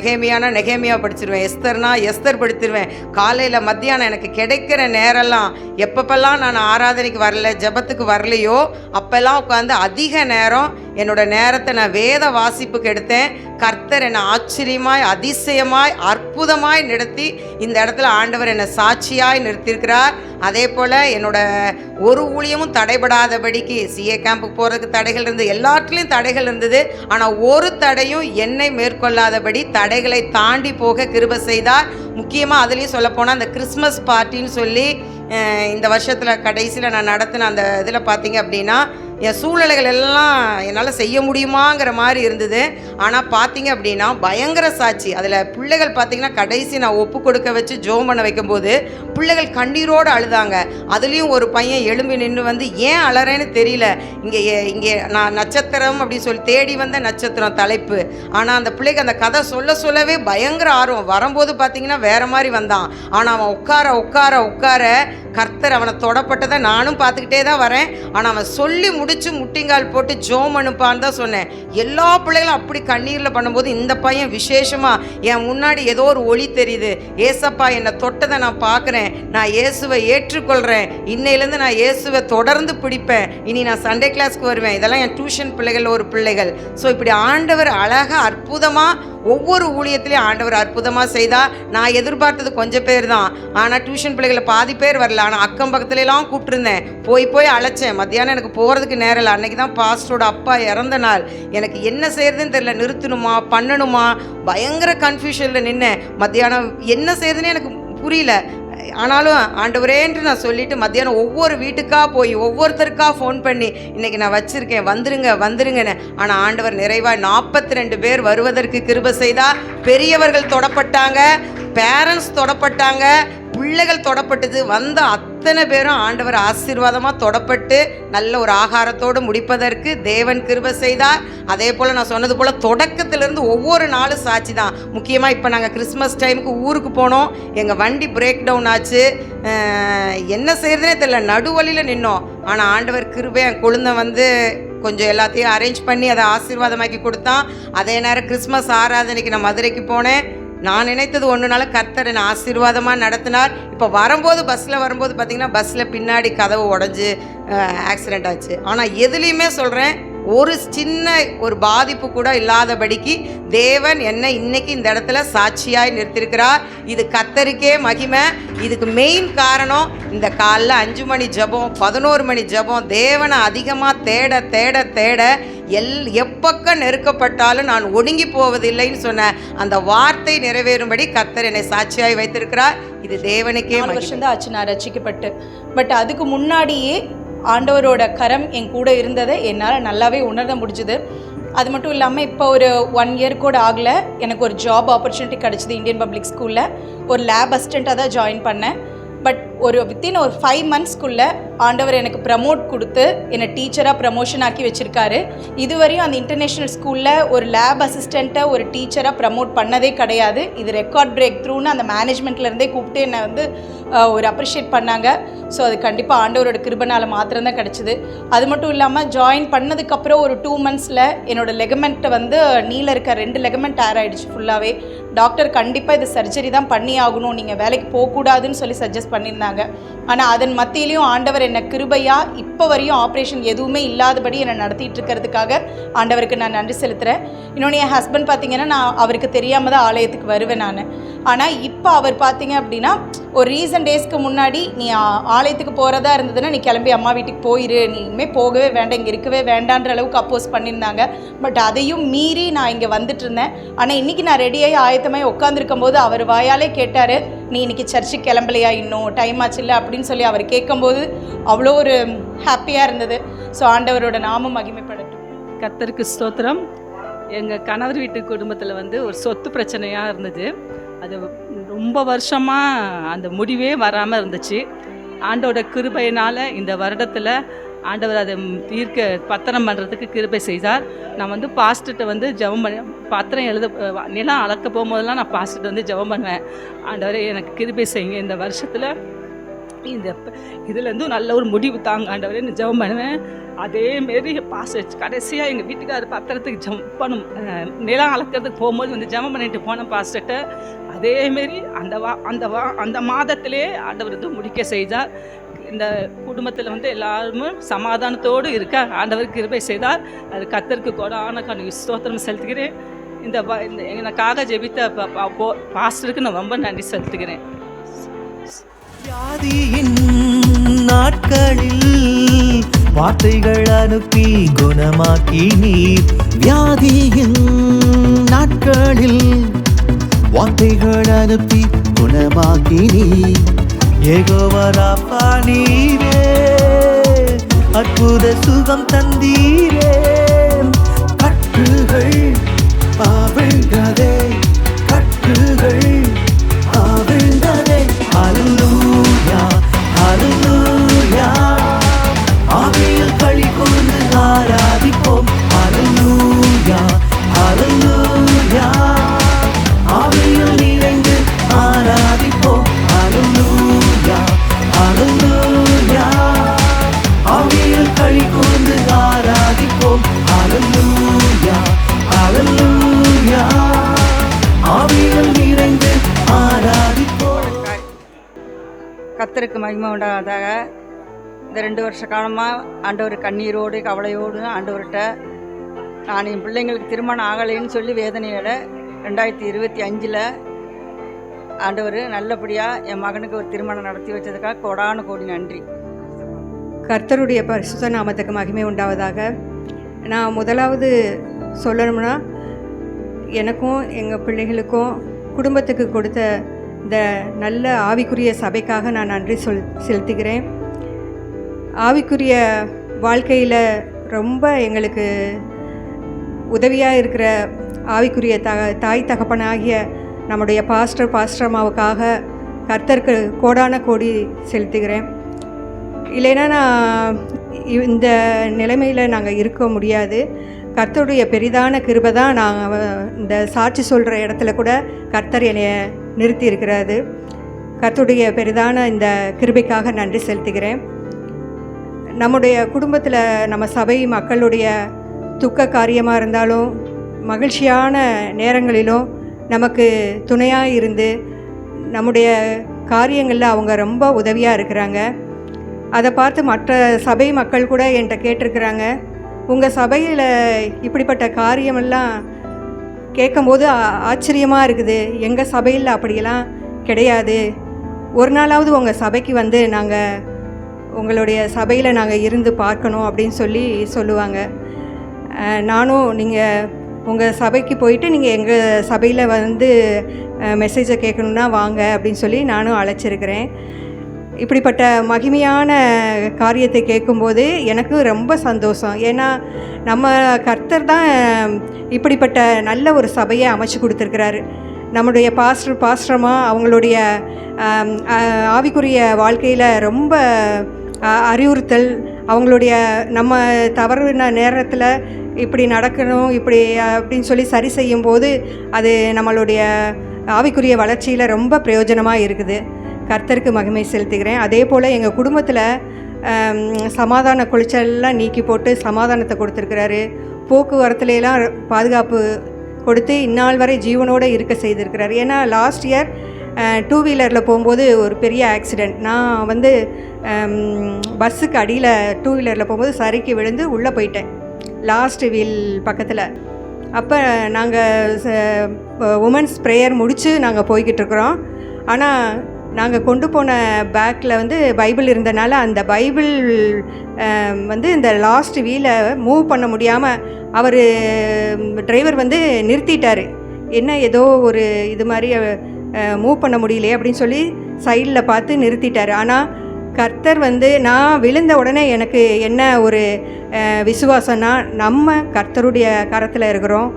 நெகேமியா படிச்சிருவேன், எஸ்தர்னா எஸ்தர் படிச்சிருவேன். காலையில் மத்தியானம் எனக்கு கிடைக்கிற நேரம்லாம், எப்பப்பெல்லாம் நான் ஆராதனைக்கு வரல, ஜெபத்துக்கு வரலையோ அப்போல்லாம் உட்காந்து அதிக நேரம் என்னோட நேரத்தை நான் வேத வாசிப்புக்கு எடுத்தேன். கர்த்தர் என்னை ஆச்சரியமாய், அதிசயமாய், அற்புதமாய் நடத்தி இந்த இடத்துல ஆண்டவர் என்னை சாட்சியாய் நிறுத்தியிருக்கிறார். அதே போல் என்னோட ஒரு ஊழியமும் தடைபடாதபடிக்கு சிஏ கேம்புக்கு போகிறதுக்கு தடைகள் இருந்தது, எல்லாத்துலேயும் தடைகள் இருந்தது. ஆனால் ஒரு தடையும் என்னை மேற்கொள்ளாதபடி தடைகளை தாண்டி போக கிருபை செய்தார். முக்கியமாக அதுலேயும் சொல்லப்போனால் அந்த கிறிஸ்மஸ் பார்ட்டின்னு சொல்லி இந்த வருஷத்தில் கடைசியில் நான் நடத்தின அந்த இதில் பார்த்திங்க அப்படின்னா என் சூழ்நிலைகள் எல்லாம் என்னால் செய்ய முடியுமாங்கிற மாதிரி இருந்தது. ஆனால் பார்த்திங்க அப்படின்னா பயங்கர சாட்சி. அதில் பிள்ளைகள் பார்த்திங்கன்னா கடைசி நான் ஒப்பு கொடுக்க வச்சு ஜெபம் பண்ண வைக்கும்போது பிள்ளைகள் கண்ணீரோடு அழுதாங்க. அதுலேயும் ஒரு பையன் எழும்பி நின்று வந்து, ஏன் அலறேன்னு தெரியல, இங்கே நான் நட்சத்திரம் அப்படின்னு சொல்லி தேடி வந்த நட்சத்திரம் தலைப்பு. ஆனால் அந்த பிள்ளைக்கு அந்த கதை சொல்லவே பயங்கர ஆர்வம். வரும்போது பார்த்திங்கன்னா வேறு மாதிரி வந்தான். ஆனால் அவன் உட்கார கர்த்தர் அவனை தொடப்பட்டதை நானும் பார்த்துக்கிட்டே தான் வரேன். ஆனால் அவன் சொல்லி முடிச்சு முட்டிங்கால் போட்டு ஜோம் அனுப்பான்னு தான் சொன்னேன். எல்லா பிள்ளைகளும் அப்படி கண்ணீரில் பண்ணும்போது இந்த பையன் விசேஷமாக என் முன்னாடி ஏதோ ஒரு ஒளி தெரியுது, ஏசப்பா என்னை தொட்டதை நான் பார்க்குறேன், நான் இயேசுவை ஏற்றுக்கொள்கிறேன், இன்னையிலேருந்து நான் இயேசுவை தொடர்ந்து பிடிப்பேன், இனி நான் சண்டே கிளாஸ்க்கு வருவேன். இதெல்லாம் என் டியூஷன் பிள்ளைகள் ஒரு பிள்ளைகள். ஸோ இப்படி ஆண்டவர் அழகாக அற்புதமாக ஒவ்வொரு ஊழியத்திலையும் ஆண்டவர் அற்புதமாக செய்தால். நான் எதிர்பார்த்தது கொஞ்சம் பேர் தான், ஆனால் டியூஷன் பிள்ளைகளை பாதி பேர் வரல. ஆனால் அக்கம் பக்கத்துலலாம் கூப்பிட்டுருந்தேன், போய் அழைச்சேன். மத்தியானம் எனக்கு போகிறதுக்கு நேரம் இல்லை. அன்றைக்கி தான் பாஸ்டரோட அப்பா இறந்த நாள். எனக்கு என்ன செய்யறதுன்னு தெரியல, நிறுத்தணுமா பண்ணணுமா, பயங்கர கன்ஃபியூஷனில் நின்னேன். மத்தியானம் என்ன செய்யறதுன்னு எனக்கு புரியல. ஆனாலும் ஆண்டவரேன்று நான் சொல்லிவிட்டு மத்தியானம் ஒவ்வொரு வீட்டுக்காக போய் ஒவ்வொருத்தருக்காக ஃபோன் பண்ணி இன்றைக்கி நான் வச்சுருக்கேன், வந்துருங்கன்னு. ஆனால் ஆண்டவர் நிறைவாக 42 பேர் வருவதற்கு கிருபை செய்தால். பெரியவர்கள் தொடப்பட்டாங்க, பேரண்ட்ஸ் தொடப்பட்டாங்க, பிள்ளைகள் தொடப்பட்டது. வந்த அத்தனை பேரும் ஆண்டவர் ஆசீர்வாதமாக தொடப்பட்டு நல்ல ஒரு ஆகாரத்தோடு முடிப்பதற்கு தேவன் கிருபை செய்தார். அதே போல் நான் சொன்னது போல் தொடக்கத்திலேருந்து ஒவ்வொரு நாளும் சாட்சி தான். முக்கியமாக இப்போ நாங்கள் கிறிஸ்மஸ் டைமுக்கு ஊருக்கு போனோம். எங்கள் வண்டி பிரேக் டவுன் ஆச்சு. என்ன செய்கிறதுனே தெரியல, நடுவழியில் நின்னோம். ஆனால் ஆண்டவர் கிருபை, என் குழந்தை வந்து கொஞ்சம் எல்லாத்தையும் அரேஞ்ச் பண்ணி அதை ஆசீர்வாதமாக்கி கொடுத்தான். அதே நேரம் கிறிஸ்மஸ் ஆராதனைக்கு நான் மதுரைக்கு போனேன். நான் நினைத்தது ஒன்றுனால கர்த்தர் என்னை ஆசீர்வாதமாக நடத்தினார். இப்போ பஸ்ஸில் வரும்போது பார்த்திங்கன்னா பஸ்ஸில் பின்னாடி கதவு உடஞ்சி ஆக்சிடெண்ட் ஆச்சு. ஆனால் எதுலேயுமே சொல்கிறேன், ஒரு சின்ன ஒரு பாதிப்பு கூட இல்லாதபடிக்கு தேவன் என்னை இன்னைக்கு இந்த இடத்துல சாட்சியாய் நிறுத்தியிருக்கிறார். இது கர்த்தருக்கே மகிமை. இதுக்கு மெயின் காரணம் இந்த காலைல 5 மணி ஜெபம், 11 மணி ஜெபம், தேவனை அதிகமாக தேட எப்பக்கம் நெருக்கப்பட்டாலும் நான் ஒடுங்கி போவதில்லைன்னு சொன்ன அந்த வார்த்தை நிறைவேறும்படி கர்த்தர் என்னை சாட்சியாய் வைத்திருக்கிறார். இது தேவனுக்கே 4 வருஷம் தான் ஆச்சு நான் ரட்சிக்கப்பட்டு. பட் அதுக்கு முன்னாடியே ஆண்டவரோட கரம் என் கூட இருந்ததை என்னால் நல்லாவே உணர முடிஞ்சுது. அது மட்டும் இல்லாமல் இப்போ ஒரு 1 இயர் கூட ஆகலை, எனக்கு ஒரு ஜாப் ஆப்பர்ச்சுனிட்டி கிடச்சிது இந்தியன் பப்ளிக் ஸ்கூலில். ஒரு லேப் அசிஸ்டண்ட்டாக தான் ஜாயின் பண்ணேன். பட் வித்தின் ஒரு 5 மந்த்ஸ்க்குள்ளே ஆண்டவர் எனக்கு ப்ரமோட் கொடுத்து என்னை டீச்சராக ப்ரமோஷன் ஆக்கி வச்சுருக்காரு. இதுவரையும் அந்த இன்டர்நேஷ்னல் ஸ்கூலில் ஒரு லேப் அசிஸ்டண்ட்டை ஒரு டீச்சராக ப்ரமோட் பண்ணதே கிடையாது. இது ரெக்கார்ட் பிரேக் த்ரூன்னு அந்த மேனேஜ்மெண்ட்லேருந்தே கூப்பிட்டு என்னை வந்து ஒரு அப்ரிஷியேட் பண்ணாங்க. ஸோ அது கண்டிப்பாக ஆண்டவரோட கிருபைனால மாத்திரம்தான் கிடச்சிது. அது மட்டும் இல்லாமல் ஜாயின் பண்ணதுக்கப்புறம் ஒரு 2 மந்த்ஸில் என்னோடய லெகமெண்ட்டை வந்து நீல இருக்க 2 லெகமெண்ட் டேர் ஆகிடுச்சு ஃபுல்லாகவே. டாக்டர் கண்டிப்பாக இது சர்ஜரி தான் பண்ணி ஆகணும், நீங்கள் வேலைக்கு போகக்கூடாதுன்னு சொல்லி சஜஸ்ட் பண்ணியிருந்தாங்க. ஆனால் அதன் மத்தியிலையும் ஆண்டவர் என்னை கிருபையாக இப்போ வரையும் ஆப்ரேஷன் எதுவுமே இல்லாதபடி என்னை நடத்திட்டு இருக்கிறதுக்காக ஆண்டவருக்கு நான் நன்றி செலுத்துகிறேன். இன்னொன்று என் ஹஸ்பண்ட் பார்த்திங்கன்னா, நான் அவருக்கு தெரியாமல் தான் ஆலயத்துக்கு வருவேன் நான். ஆனால் இப்போ அவர் பார்த்திங்க அப்படின்னா, ஒரு ரீசன்ட் டேஸ்க்கு முன்னாடி நீ ஆலயத்துக்கு போகிறதா இருந்ததுன்னா நீ கிளம்பி அம்மா வீட்டுக்கு போயிரு, நீ இனிமேல் போகவே வேண்டாம், இங்கே இருக்கவே வேண்டான்ற அளவுக்கு அப்போஸ் பண்ணியிருந்தாங்க. பட் அதையும் மீறி நான் இங்கே வந்துட்டு இருந்தேன். ஆனால் இன்றைக்கி நான் ரெடியாகி ஆயத்தமாகி உட்காந்துருக்கும் போது அவர் வாயாலே கேட்டார், நீ இன்றைக்கி சர்ச்சுக்கு கிளம்பலையா, இன்னும் டைம் ஆச்சு இல்லை அப்படின்னு சொல்லி அவர் கேட்கும்போது அவ்வளோ ஒரு ஹாப்பியாக இருந்தது. ஸோ ஆண்டவரோட நாமம் மகிமைப்படட்டும். கர்த்தருக்கு ஸ்தோத்திரம். எங்கள் கணவர் வீட்டு குடும்பத்தில் வந்து ஒரு சொத்து பிரச்சனையாக இருந்தது. அது ரொம்ப வருஷமாக அந்த முடிவே வராமல் இருந்துச்சு. ஆண்டோட கிருபையினால் இந்த வருடத்தில் ஆண்டவர் அதை தீர்க்க பத்திரம் பண்ணுறதுக்கு கிருபை செய்தார். நான் வந்து பாஸ்டர்கிட்ட வந்து ஜெபம் பண்ண பத்திரம் எழுத நிலம் அளக்க போகும்போதெல்லாம் நான் பாஸ்டர்கிட்ட வந்து ஜெபம் பண்ணுவேன், ஆண்டவரே எனக்கு கிருபை செய்யுங்க, இந்த வருஷத்தில் இந்த இதுலேருந்து நல்ல ஒரு முடிவு தாங்க ஆண்டவரே நான் ஜெபம் பண்ணுவேன். அதேமாரி பாஸ்டர் கடைசியாக எங்கள் வீட்டுக்காரர் பத்திரத்துக்கு ஜெபம் பண்ணும் நிலம் அளக்கிறதுக்கு போகும்போது வந்து ஜெபம் பண்ணிட்டு போனேன் பாஸ்டர்கிட்ட. அதேமாரி அந்த மாதத்திலே ஆண்டவர் வந்து முடிக்க செய்தார். இந்த குடும்பத்தில் வந்து எல்லாருமே சமாதானத்தோடு இருக்க ஆண்டவர் கிருபை செய்தார். அது கர்த்தருக்கு கொடான ஸ்தோத்திரம் செலுத்துகிறேன். இந்த எனக்காக ஜெபித்த பாஸ்டருக்கு நான் ரொம்ப நன்றி செலுத்துகிறேன். வியாதியின் நாட்களில் வார்த்தைகள் அனுப்பி குணமாக்கி நீர், வியாதியின் நாட்களில் வார்த்தைகள் அனுப்பி குணமாக்கி நீர், யெகோவா ராஃபா நீரே, அற்புத சுகம் தந்தீரே, கட்டுகள் அவிழ்ந்ததே, கட்டுகள் அவிழ்ந்ததே, ஹல்லேலூயா ஹல்லேலூயா, ஆவியில் களி கூர்ந்து ஆராதிப்போம், ஹல்லேலூயா ஹல்லேலூயா, ஆவியில் நிறைந்து ஆராதிப்போம், ஹல்லேலூயா ஹல்லேலூயா, ஆவியில் களி கூர்ந்து ஆராதிப்போம், ஹல்லேலூயா ஹல்லேலூயா, ஆவியில் நிறைந்து ஆராதிப்போம். கர்த்தருக்கு மகிமை உண்டாவதாக. இந்த 2 வருஷ காலமாக ஆண்டவர் கண்ணீரோடு கவலையோடு ஆண்டவர்கிட்ட நான் என் பிள்ளைங்களுக்கு திருமணம் ஆகலைன்னு சொல்லி வேதனையோட 2025 ஆண்டவர் நல்லபடியாக என் மகனுக்கு ஒரு திருமணம் நடத்தி வச்சதுக்காக கோடான கோடி நன்றி. கர்த்தருடைய பரிசுத்த நாமத்துக்கு மகிமை உண்டாவதாக. நான் முதலாவது சொல்லணும்னா, எனக்கும் எங்கள் பிள்ளைகளுக்கும் குடும்பத்துக்கு கொடுத்த இந்த நல்ல ஆவிக்குரிய சபைக்காக நான் நன்றி செலுத்துகிறேன். ஆவிக்குரிய வாழ்க்கையில் ரொம்ப எங்களுக்கு உதவியாக இருக்கிற ஆவிக்குரிய தாய் தகப்பனாகிய நம்முடைய பாஸ்டர் அம்மாவுக்காக கர்த்தருக்கு கோடான கோடி செலுத்துகிறேன். இல்லைன்னா நான் இந்த நிலைமையில் நாங்கள் இருக்க முடியாது. கர்த்தருடைய பெரிதான கிருபை தான் நாங்கள் இந்த சாட்சி சொல்கிற இடத்துல கூட கர்த்தர் என்னை நிறுத்தி இருக்கிறாரு. கர்த்தருடைய பெரிதான இந்த கிருபைக்காக நன்றி செலுத்துகிறேன். நம்முடைய குடும்பத்தில் நம்ம சபை மக்களுடைய துக்க காரியமாக இருந்தாலும் மகிழ்ச்சியான நேரங்களிலும் நமக்கு துணையாக இருந்து நம்முடைய காரியங்களில் அவங்க ரொம்ப உதவியாக இருக்கிறாங்க. அதை பார்த்து மற்ற சபை மக்கள் கூட என்கிட்ட கேட்டிருக்கிறாங்க, உங்கள் சபையில் இப்படிப்பட்ட காரியமெல்லாம் கேட்கும்போது ஆச்சரியமாக இருக்குது, எங்கள் சபையில் அப்படியெல்லாம் கிடையாது, ஒரு நாளாவது உங்கள் சபைக்கு வந்து நாங்கள் உங்களுடைய சபையில் நாங்கள் இருந்து பார்க்கணும் அப்படின்னு சொல்லுவாங்க. நானும் நீங்கள் உங்கள் சபைக்கு போயிட்டு நீங்கள் எங்கள் சபையில் வந்து மெசேஜை கேட்கணுன்னா வாங்க அப்படின்னு சொல்லி நானும் அழைச்சிருக்கிறேன். இப்படிப்பட்ட மகிமையான காரியத்தை கேட்கும்போது எனக்கு ரொம்ப சந்தோஷம். ஏன்னா நம்ம கர்த்தர் தான் இப்படிப்பட்ட நல்ல ஒரு சபையை அமைச்சு கொடுத்துருக்கிறாரு. நம்முடைய பாஸ்டர்மா அவங்களுடைய ஆவிக்குரிய வாழ்க்கையில் ரொம்ப அறிவுறுத்தல், அவங்களுடைய நம்ம தவறுன நேரத்தில் இப்படி நடக்கணும் இப்படி அப்படின்னு சொல்லி சரி செய்யும்போது அது நம்மளுடைய ஆவிக்குரிய வளர்ச்சியில் ரொம்ப பிரயோஜனமாக இருக்குது. கர்த்தருக்கு மகிமை செலுத்துகிறேன். அதே போல் எங்கள் குடும்பத்தில் சமாதான குளிச்சல்லாம் நீக்கி போட்டு சமாதானத்தை கொடுத்துருக்கிறாரு. போக்குவரத்துலாம் பாதுகாப்பு கொடுத்து இந்நாள் வரை ஜீவனோடு இருக்க செய்திருக்கிறார். ஏன்னா லாஸ்ட் இயர் 2 வீலரில் போகும்போது ஒரு பெரிய ஆக்சிடெண்ட். நான் வந்து பஸ்ஸுக்கு அடியில் 2 வீலரில் போகும்போது சரிக்கு விழுந்து உள்ளே போயிட்டேன் லாஸ்ட் வீல் பக்கத்தில். அப்போ நாங்கள் உமன்ஸ் ப்ரேயர் முடித்து நாங்கள் போய்கிட்டு இருக்கிறோம். ஆனால் நாங்கள் கொண்டு போன பேக்கில் வந்து பைபிள் இருந்தனால அந்த பைபிள் வந்து இந்த லாஸ்ட் வீலை மூவ் பண்ண முடியாமல் அவர் டிரைவர் வந்து நிறுத்திட்டார். என்ன ஏதோ ஒரு இது மாதிரி மூவ் பண்ண முடியலையே அப்படின்னு சொல்லி சைடில் பார்த்து நிறுத்திட்டார். ஆனால் கர்த்தர் வந்து நான் விழுந்த உடனே எனக்கு என்ன ஒரு விசுவாசம்னா, நம்ம கர்த்தருடைய கரத்தில் இருக்கிறோம்.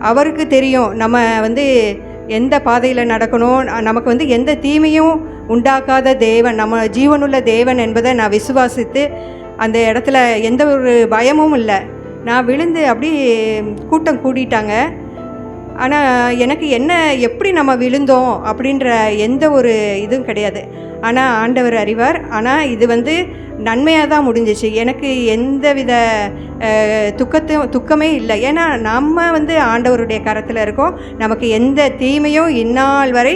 அவருக்கு தெரியும் நம்ம வந்து எந்த பாதையில் நடக்கணும், நமக்கு வந்து எந்த தீமையும் உண்டாக்காத தேவன், நம்ம ஜீவனுள்ள தேவன் என்பதை நான் விசுவாசித்து அந்த இடத்துல எந்த ஒரு பயமும் இல்லை. நான் விழுந்து அப்படி கூட்டம் கூடிட்டாங்க. ஆனால் எனக்கு என்ன எப்படி நம்ம விழுந்தோம் அப்படின்ற எந்த ஒரு இதுவும் கிடையாது. ஆனால் ஆண்டவர் அறிவார். ஆனால் இது வந்து நன்மையாக தான் முடிஞ்சிச்சு. எனக்கு எந்த வித துக்கமே இல்லை. ஏன்னா நம்ம வந்து ஆண்டவருடைய கரத்தில் இருக்கோம். நமக்கு எந்த தீமையும் இந்நாள் வரை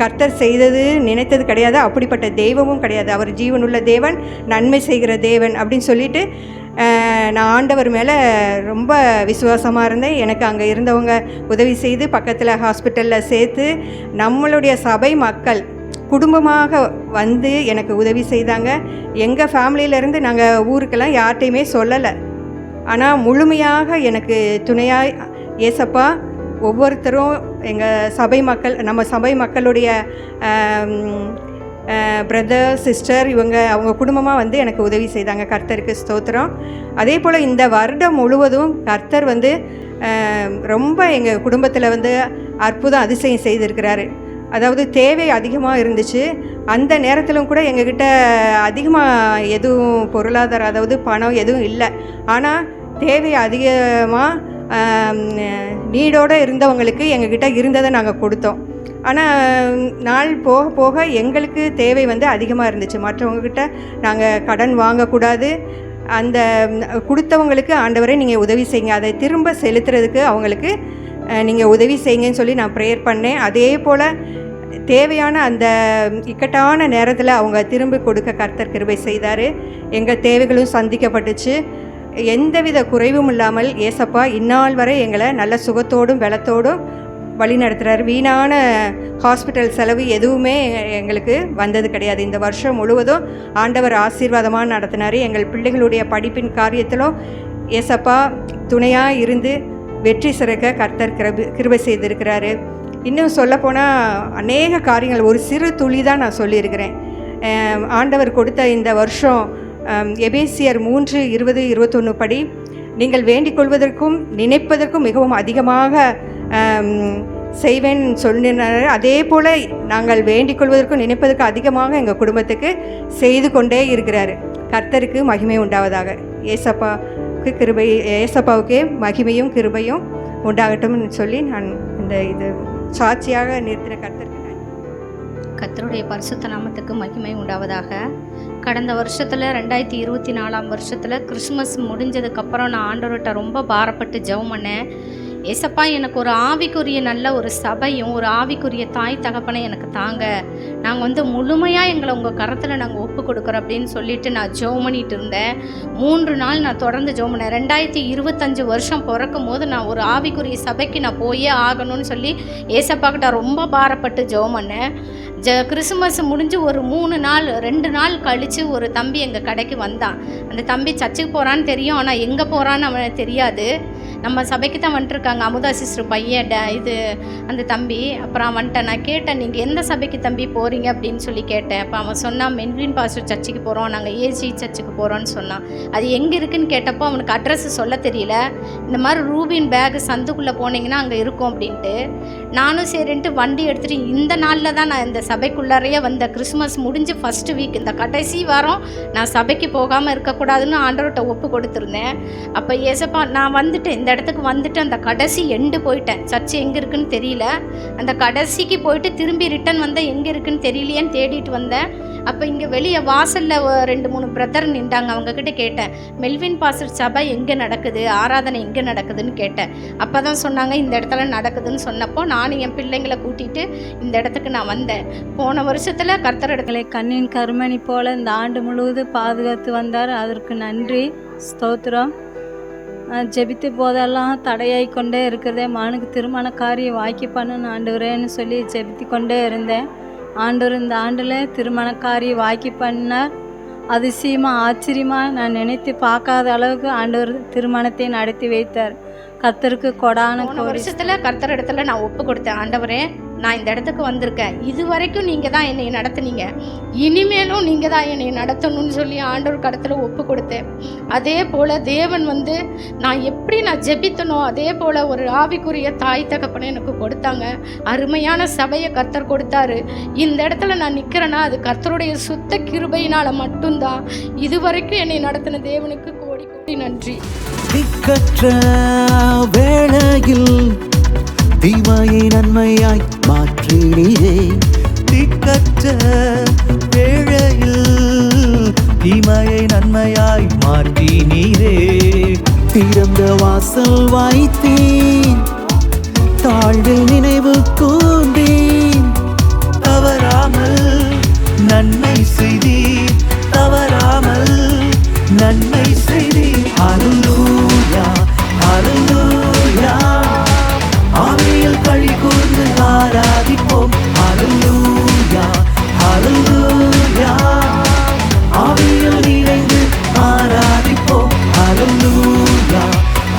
கர்த்தர் செய்தது நினைத்தது கிடையாது. அப்படிப்பட்ட தெய்வமும் கிடையாது. அவர் ஜீவனுள்ள தேவன், நன்மை செய்கிற தேவன் அப்படின்னு சொல்லிட்டு நான் ஆண்டவர் மேலே ரொம்ப விசுவாசமாக இருந்தேன். எனக்கு அங்கே இருந்தவங்க உதவி செய்து பக்கத்தில் ஹாஸ்பிட்டலில் சேர்த்து நம்மளுடைய சபை மக்கள் குடும்பமாக வந்து எனக்கு உதவி செய்தாங்க. எங்கள் ஃபேமிலியிலேருந்து நாங்கள் ஊருக்கெல்லாம் யார்கிட்டையுமே சொல்லலை. ஆனால் முழுமையாக எனக்கு துணையாய் ஏசப்பா ஒவ்வொருத்தரும் எங்கள் சபை மக்கள், நம்ம சபை மக்களுடைய பிரதர் சிஸ்டர் அவங்க குடும்பமாக வந்து எனக்கு உதவி செய்தாங்க. கர்த்தருக்கு ஸ்தோத்திரம். அதே போல் இந்த வருடம் முழுவதும் கர்த்தர் வந்து ரொம்ப எங்கள் குடும்பத்தில் வந்து அற்புதம் அதிசயம் செய்திருக்கிறாரு. அதாவது தேவை அதிகமாக இருந்துச்சு. அந்த நேரத்திலும் கூட எங்ககிட்ட அதிகமாக எதுவும் பொருளாதாரம், அதாவது பணம் எதுவும் இல்லை. ஆனால் தேவை அதிகமாக நீடோடு இருந்தவங்களுக்கு எங்ககிட்ட இருந்ததை நாங்கள் கொடுத்தோம். ஆனால் நாள் போக போக எங்களுக்கு தேவை வந்து அதிகமாக இருந்துச்சு. மற்றவங்கக்கிட்ட நாங்கள் கடன் வாங்கக்கூடாது. அந்த கொடுத்தவங்களுக்கு ஆண்டவரே நீங்கள் உதவி செய்யுங்க, அதை திரும்ப செலுத்துறதுக்கு அவங்களுக்கு நீங்கள் உதவி செய்யுங்கன்னு சொல்லி நான் ப்ரேயர் பண்ணேன். அதே போல் தேவையான அந்த இக்கட்டான நேரத்தில் அவங்க திரும்பி கொடுக்க கர்த்தர் கிருபை செய்தார். எங்கள் தேவைகளும் சந்திக்கப்பட்டுச்சு. எந்தவித குறைவும் இல்லாமல் ஏசப்பா இந்நாள் வரை எங்களை நல்ல சுகத்தோடும் பலத்தோடும் வழி நடத்துகிறார். வீணான ஹாஸ்பிட்டல் செலவு எதுவுமே எங்களுக்கு வந்தது கிடையாது. இந்த வருஷம் முழுவதும் ஆண்டவர் ஆசீர்வாதமாக நடத்தினார். எங்கள் பிள்ளைகளுடைய படிப்பின் காரியத்திலும் ஏசப்பா துணையாக இருந்து வெற்றி சிறக்க கர்த்தர் கிருபை செய்திருக்கிறாரு. இன்னும் சொல்லப்போனால் அநேக காரியங்கள், ஒரு சிறு துளி தான் நான் சொல்லியிருக்கிறேன். ஆண்டவர் கொடுத்த இந்த வருஷம் எபேசியர் 3:20-21 படி நீங்கள் வேண்டிக் கொள்வதற்கும் நினைப்பதற்கும் மிகவும் அதிகமாக செய்வேன் சொன்னார். அதே போல் நாங்கள் வேண்டிக் கொள்வதற்கும் நினைப்பதற்கு அதிகமாக எங்கள் குடும்பத்துக்கு செய்து கொண்டே இருக்கிறார். கர்த்தருக்கு மகிமை உண்டாவதாக. ஏசப்பாவுக்கே மகிமையும் கிருபையும் உண்டாகட்டும்னு சொல்லி நான் இந்த இது சாட்சியாக நிறுத்தின கர்த்தருடைய பரிசுத்த நாமத்துக்கு மகிமை உண்டாவதாக. கடந்த வருஷத்தில் 2024 வருஷத்தில் கிறிஸ்மஸ் முடிஞ்சதுக்கப்புறம் நான் ஆண்டவர்கிட்ட ரொம்ப பாரப்பட்டு ஜெபம் பண்ணேன். ஏசப்பா எனக்கு ஒரு ஆவிக்குரிய நல்ல ஒரு சபையும் ஒரு ஆவிக்குரிய தாய் தகப்பனை எனக்கு தாங்க, நாங்கள் வந்து முழுமையாக எங்களை உங்கள் கரத்தில் நாங்கள் ஒப்பு கொடுக்குறோம் அப்படின்னு சொல்லிட்டு நான் ஜெபம் பண்ணிட்டு இருந்தேன். 3 நாள் நான் தொடர்ந்து ஜெபம் பண்ணேன். 2025 வருஷம் பிறக்கும் போது நான் ஒரு ஆவிக்குரிய சபைக்கு நான் போயே ஆகணும்னு சொல்லி ஏசப்பா கிட்ட ரொம்ப பாரப்பட்டு ஜெபம் பண்ணேன். கிறிஸ்மஸ் முடிஞ்சு ஒரு 2 நாள் கழித்து ஒரு தம்பி எங்கள் கடைக்கு வந்தான். அந்த தம்பி சர்ச்சுக்கு போகிறான்னு தெரியும், ஆனால் எங்கே போகிறான்னு அவனுக்கு தெரியாது. நம்ம சபைக்கு தான் வந்துட்டுருக்காங்க, அமுதா சிஸ்டர் பையன் அந்த தம்பி. அப்புறம் வந்துட்டேன், நான் கேட்டேன், நீங்கள் எந்த சபைக்கு தம்பி போகிறீங்க அப்படின்னு சொல்லி கேட்டேன். அப்போ அவன் சொன்னான், மெல்வின் பாஸ்டர் சர்ச்சுக்கு போகிறோம், நாங்கள் ஏசி சர்ச்சுக்கு போகிறோன்னு சொன்னான். அது எங்கே இருக்குதுன்னு கேட்டப்போ அவனுக்கு அட்ரஸ் சொல்ல தெரியல. இந்த மாதிரி ரூபின் பேக் சந்துக்குள்ளே போனீங்கன்னா அங்கே இருக்கும் அப்படின்ட்டு. நானும் சரின்ட்டு வண்டி எடுத்துகிட்டு இந்த நாளில் தான் நான் இந்த சபைக்குள்ளாரையே வந்த. கிறிஸ்மஸ் முடிஞ்சு ஃபஸ்ட்டு வீக், இந்த கடைசி வாரம் நான் சபைக்கு போகாமல் இருக்கக்கூடாதுன்னு ஆண்டவர்கிட்ட ஒப்பு கொடுத்துருந்தேன். அப்போ ஏசப்பா நான் வந்துட்டேன், இந்த இடத்துக்கு வந்துட்டு அந்த கடைசி எண்டு போயிட்டேன். சர்ச்சு எங்கே இருக்குன்னு தெரியல. அந்த கடைசிக்கு போயிட்டு திரும்பி ரிட்டன் வந்தேன், எங்கே இருக்குன்னு தெரியலையேன்னு தேடிட்டு வந்தேன். அப்போ இங்கே வெளியே வாசலில் 2-3 பிரதர் நின்றாங்க. அவங்கக்கிட்ட கேட்டேன், மெல்வின் பாஸ்டர் சபை எங்கே நடக்குது, ஆராதனை எங்கே நடக்குதுன்னு கேட்டேன். அப்போ தான் சொன்னாங்க இந்த இடத்துல நடக்குதுன்னு சொன்னப்போ நானும் என் பிள்ளைங்களை கூட்டிகிட்டு இந்த இடத்துக்கு நான் வந்தேன். போன வருஷத்தில் கர்த்தர் இடத்துல கண்ணின் கருமணி போல் இந்த ஆண்டு முழுவதும் பாதுகாத்து வந்தார். அதற்கு நன்றி, ஸ்தோத்திரம். ஜெபித்து போதெல்லாம் தடையாய் கொண்டே இருக்கிறதே, மகனுக்கு திருமண காரியம் வாக்கி பண்ணணும் ஆண்டவரேன்னு சொல்லி ஜெபித்து கொண்டே இருந்தேன். ஆண்டவர் இந்த ஆண்டில் திருமண காரியம் வாக்கி பண்ணார். அதிசயமாக ஆச்சரியமாக நான் நினைத்து பார்க்காத அளவுக்கு ஆண்டவர் திருமணத்தை நடத்தி வைத்தார். கர்த்தருக்கு கொடான வருஷத்தில் கர்த்தர் இடத்துல நான் ஒப்பு கொடுத்தேன், ஆண்டவரே நான் இந்த இடத்துக்கு வந்திருக்கேன், இது வரைக்கும் நீங்கள் தான் என்னை நடத்துனீங்க, இனிமேலும் நீங்கள் தான் என்னை நடத்தணும்னு சொல்லி ஆண்டவர் கடத்தில் ஒப்பு கொடுத்தேன். அதே போல் தேவன் நான் எப்படி நான் ஜெபித்தனோ அதே போல் ஒரு ஆவிக்குரிய தாய் தகப்பனை எனக்கு கொடுத்தாங்க. அருமையான சபையை கர்த்தர் கொடுத்தாரு. இந்த இடத்துல நான் நிற்கிறேன்னா அது கர்த்தருடைய சுத்த கிருபையினால் மட்டும்தான். இது வரைக்கும் என்னை நடத்தின தேவனுக்கு கோடி கோடி நன்றி. திக்கற்ற வேளையில் தீமையை நன்மையாய் மாற்றினீரே, திக்கற்ற வேளையில் தீமையை நன்மையாய் மாற்றினீரே. திறந்த வாசல் வைத்தீன், தாழ்வில் நினைவு கூர்ந்தீன், தவறாமல் நன்மை செய்தீர், தவறாமல் நன்மை செய்தீர். ஹல்லேலூயா ஹல்லேலூயா, ஆவியில் களி கூர்ந்து ஆராதிப்போம். ஹல்லேலூயா ஹல்லேலூயா, ஆவியில் நிறைந்து ஆராதிப்போம். ஹல்லேலூயா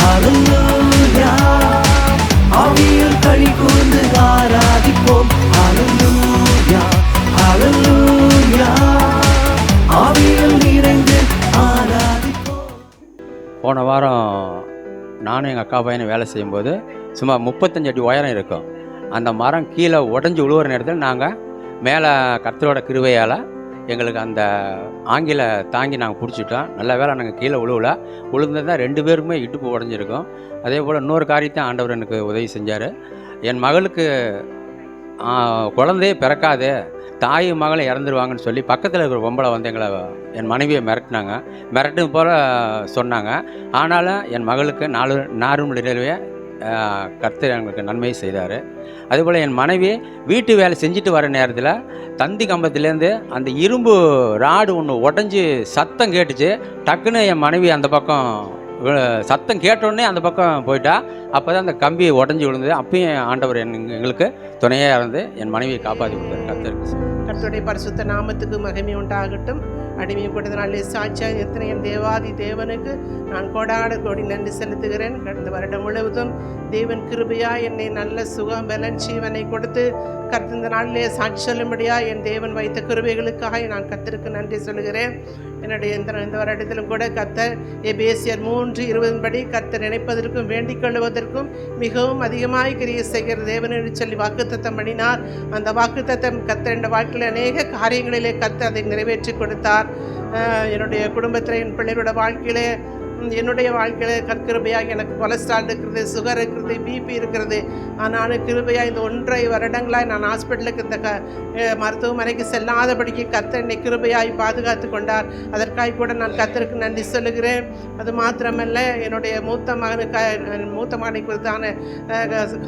ஹல்லேலூயா, ஆவியில் களி கூர்ந்து ஆராதிப்போம். ஹல்லேலூயா ஹல்லேலூயா, ஆவியில் நிறைந்து ஆராதிப்போம். போன வாரம் நானும் எங்கள் அக்கா பையனை வேலை செய்யும்போது சும்மா 35 அடி உயரம் இருக்கும். அந்த மரம் கீழே உடஞ்சி விழுவுற நேரத்தில் நாங்கள் மேலே கர்த்தரோட கிருபையால் எங்களுக்கு அந்த ஆங்கில தாங்கி நாங்கள் பிடிச்சிட்டோம். நல்ல வேலை நாங்கள் கீழே விழுந்தது தான் 2 பேருக்குமே இடுப்பு உடஞ்சிருக்கோம். அதே போல் இன்னொரு காரியத்தை ஆண்டவர் எனக்கு உதவி செஞ்சார். என் மகளுக்கு குழந்தையே பிறக்காது, தாய் மகளை இறந்துருவாங்கன்னு சொல்லி பக்கத்தில் இருக்கிற பொம்பளை எங்களை என் மனைவியை மிரட்டு போல் சொன்னாங்க. ஆனாலும் என் மகளுக்கு 4 மணி நேரவே கர்த்தர் எங்களுக்கு நன்மை செய்தார். அதேபோல் என் மனைவி வீட்டு வேலை செஞ்சுட்டு வர நேரத்தில் தந்தி கம்பத்துலேருந்து அந்த இரும்பு ராடு ஒன்று உடஞ்சி சத்தம் கேட்டுச்சு. டக்குன்னு என் மனைவி அந்த பக்கம் சத்தம் கேட்டோடனே அந்த பக்கம் போயிட்டா. அப்போ தான் அந்த கம்பி உடஞ்சி விழுந்தது. அப்பயும் ஆண்டவர் எங்களுக்கு துணையாக இருந்து என் மனைவியை காப்பாற்றி கொடுத்தார். கர்த்தருடைய பரிசுத்த நாமத்துக்கு மகிமை உண்டாகட்டும். அடிமையை கொடுத்தனாலே சாட்சியாக எத்தனை என் தேவாதி தேவனுக்கு நான் கோடான கோடி நன்றி செலுத்துகிறேன். கடந்த வருடம் முழுவதும் தேவன் கிருபையா என்னை நல்ல சுகம் பலன் ஜீவனை கொடுத்து இந்த நாளிலே சாட்சி சொல்லும்படியா என் தேவன் வைத்த கிருபைகளுக்காக நான் கர்த்தருக்கு நன்றி சொல்லுகிறேன். என்னுடைய இந்த வருடத்திலும் கூட கர்த்தர் எபேசியர் 3:20 படி கர்த்தர் நினைப்பதற்கும் வேண்டிக் கொள்வதற்கும் மிகவும் அதிகமாய் கிரியை செய்கிற தேவன் என்று சொல்லி வாக்குத்தத்தம் பண்ணினார். அந்த வாக்குத்தத்தம் கர்த்தர் என்ற வாழ்க்கையில் அநேக காரியங்களிலே கர்த்தர் அதை நிறைவேற்றி கொடுத்தார். என்னுடைய குடும்பத்தில் என் பிள்ளைகளோட வாழ்க்கையிலே என்னுடைய வாழ்க்கையில் கற்கிருபையாக எனக்கு கொலஸ்ட்ரால் இருக்கிறது, சுகர் இருக்கிறது, பிபி இருக்கிறது. ஆனாலும் கிருபையாக இந்த 1.5 வருடங்களாக நான் ஹாஸ்பிட்டலுக்கு இந்த மருத்துவமனைக்கு செல்லாதபடிக்கு கர்த்தர் என்னை கிருபையாய் பாதுகாத்து கொண்டார். அதற்காக கூட நான் கர்த்தருக்கு நன்றி சொல்லுகிறேன். அது மாத்திரமல்ல, என்னுடைய மூத்த மகனை குறித்தான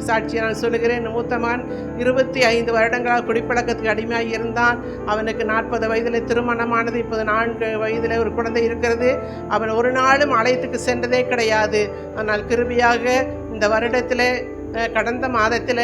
சாட்சியை நான் சொல்லுகிறேன். மூத்த மகன் 25 வருடங்களாக குடிப்பழக்கத்துக்கு அடிமையாக இருந்தான். அவனுக்கு 40 வயதில் திருமணமானது. இப்போது 4 வயதில் ஒரு குழந்தை இருக்கிறது. அவன் ஒரு நாளும் ஆலயத்துக்கு சென்றதே கிடையாது. ஆனால் கிருபையாக இந்த வருடத்தில் கடந்த மாதத்தில்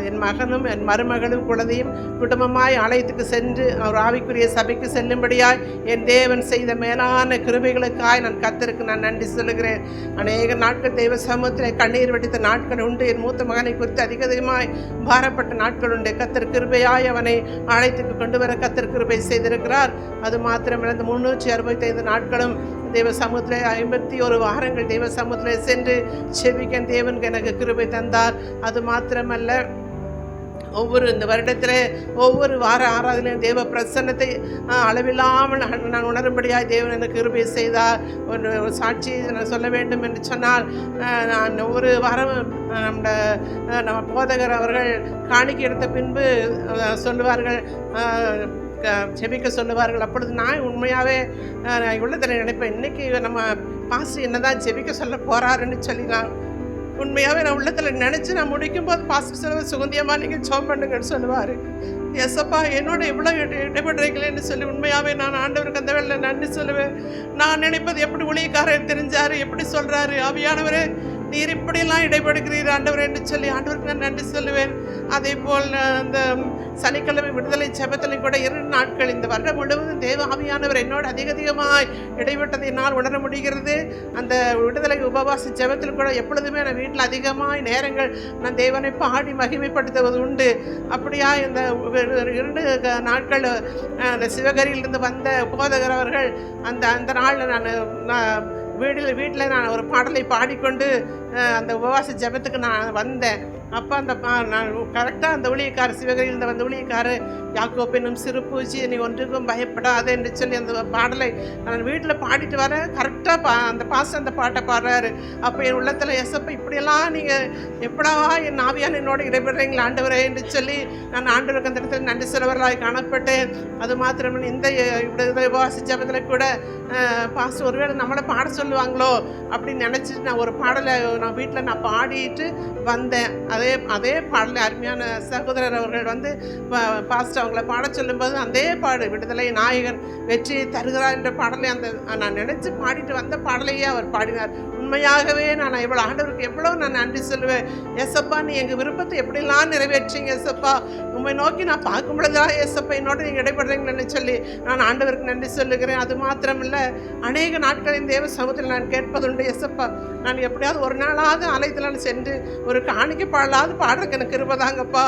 என் மகனும் என் மருமகளும் குழந்தையும் குடும்பமாய் ஆலயத்துக்கு சென்று அவர் ஆவிக்குரிய சபைக்கு செல்லும்படியாய் என் தேவன் செய்த மேலான கிருபைகளுக்காய் நான் கர்த்தருக்கு நான் நன்றி சொல்லுகிறேன். அநேக நாட்கள் தெய்வ சமூகத்தில் கண்ணீர் வடித்த நாட்கள் உண்டு. என் மூத்த மகனை குறித்து அதிகமாய் பாரப்பட்ட நாட்கள் உண்டு. கர்த்தர் கிருபையாய் அவனை ஆலயத்துக்கு கொண்டு வர கர்த்தர் கிருபை செய்திருக்கிறார். அது மாத்திரமல்ல, இந்த 365 நாட்களும் தேவ சமூகத்தில் 51 வாரங்கள் தேவ சமூகத்தில் சென்று செபிக்க தேவன் எனக்கு கிருபை தந்தார். அது மாத்திரமல்ல, இந்த வருடத்தில் ஒவ்வொரு வார ஆராதனையும் தேவ பிரசன்னத்தை அளவில்லாமல் நான் உணரும்படியாக தேவன் எனக்கு கிருபை செய்தார். ஒரு சாட்சி நான் சொல்ல வேண்டும் என்று சொன்னால், நான் ஒவ்வொரு வாரம் நம்ம போதகர் அவர்கள் காணிக்கை எடுத்த பின்பு சொல்லுவார்கள், செபிக்க சொல்லுவார்கள். அப்பொழுது நான் உண்மையாகவே உள்ளத்தில் நினைப்பேன், இன்றைக்கி நம்ம பாஸ்டர் என்னதான் செபிக்க சொல்ல போகிறாருன்னு சொல்லி நான் உண்மையாகவே நான் உள்ளத்தில் நினச்சி நான் முடிக்கும்போது பாஸ்டர் சொல்லுவேன், சுகந்தியமாக நீங்கள் ஜெபம் பண்ணுங்கன்னு சொல்லுவார். எஸ்அப்பா என்னோட இவ்வளோ இடைபடுறீங்களேன்னு சொல்லி உண்மையாகவே நான் ஆண்டவருக்கு அந்த வேலை நன்றி சொல்லுவேன். நான் நினைப்பது எப்படி ஊழியக்காரர் தெரிஞ்சார், எப்படி சொல்கிறாரு, ஆவியானவரே நீர் இப்படியெல்லாம் இடைபடுகிறீர் ஆண்டவர் என்று சொல்லி ஆண்டவருக்கு நான் நன்றி சொல்லுவேன். அதே போல் அந்த சனிக்கிழமை விடுதலை ஜெபத்திலையும் கூட 2 நாட்கள் இந்த வருடம் முழுவதும் தேவ ஆவியானவர் என்னோடு அதிகமாய் இடைப்பட்டதை என்னால் உணர முடிகிறது. அந்த விடுதலை உபவாச ஜெபத்தில் கூட எப்பொழுதுமே நான் வீட்டில் அதிகமாய் நேரங்கள் நான் தேவனை பாடி மகிமைப்படுத்துவது உண்டு. அப்படியா இந்த 2 நாட்கள் அந்த சிவகரியிலிருந்து வந்த போதகர் அவர்கள் அந்த நாளில் நான் வீட்டில் நான் ஒரு பாடலை பாடிக்கொண்டு அந்த உபவாச ஜெபத்துக்கு நான் வந்தேன். அப்போ நான் கரெக்டாக அந்த ஊழியக்காரர் சிவகரியிலிருந்து வந்த ஊழியக்காரர், யாக்கோப்பெனும் சிறு பூச்சி நீ ஒன்றுக்கும் பயப்படாது என்று சொல்லி அந்த பாடலை நான் வீட்டில் பாடிட்டு வரேன். கரெக்டாக அந்த பாஸ்டர் அந்த பாட்டை பாடுறாரு. அப்போ என் உள்ளத்தில் எஸ்அப்பா இப்படியெல்லாம் நீங்கள் எப்படாவா என் ஆவியான என்னோட இடைபெறீங்களா ஆண்டவரே என்று சொல்லி நான் ஆண்டவருக்கு அந்த இடத்துல நன்றி செலவர்களாக காணப்பட்டேன். அது மாத்திரமே இந்த உபவாச ஜெபத்தில் கூட பாஸ்டர் ஒருவேளை நம்மளை பாட சொல்லுவாங்களோ அப்படின்னு நினச்சிட்டு நான் ஒரு பாடலை நான் வீட்டில் நான் பாடிட்டு வந்தேன். அதே பாடலை அருமையான சகோதரர் அவர்கள் வந்து பாஸ்டர் அவங்கள பாட சொல்லும்போது அதே பாடு விடுதலை நாயகன் வெற்றி தருகிறார் என்ற பாடலை நான் நினச்சி பாடிட்டு வந்த பாடலையே அவர் பாடினார். உண்மையாகவே நான் இவ்வளோ ஆண்டவருக்கு எவ்வளோ நான் நன்றி சொல்லுவேன். எஸ்அப்பா நீ எங்கள் விருப்பத்தை எப்படிலாம் நிறைவேற்றிங்க எஸ்அப்பா, உண்மை நோக்கி நான் பார்க்கும் பொழுதுதான் எஸ்அப்பா என்னோட நீங்கள் இடைபடுறீங்களேன்னு சொல்லி நான் ஆண்டவருக்கு நன்றி சொல்லுகிறேன். அது மாத்திரமில்லை, அநேக நாட்களின் தேவ சமூகத்தில் நான் கேட்பதுண்டு, எஸ்அப்பா நான் எப்படியாவது ஒரு நாளாவது ஆலயத்தில் நான் சென்று ஒரு காணிக்கை பாடலாவது பாடுறதுக்கு எனக்கு இருப்பதாங்கப்பா.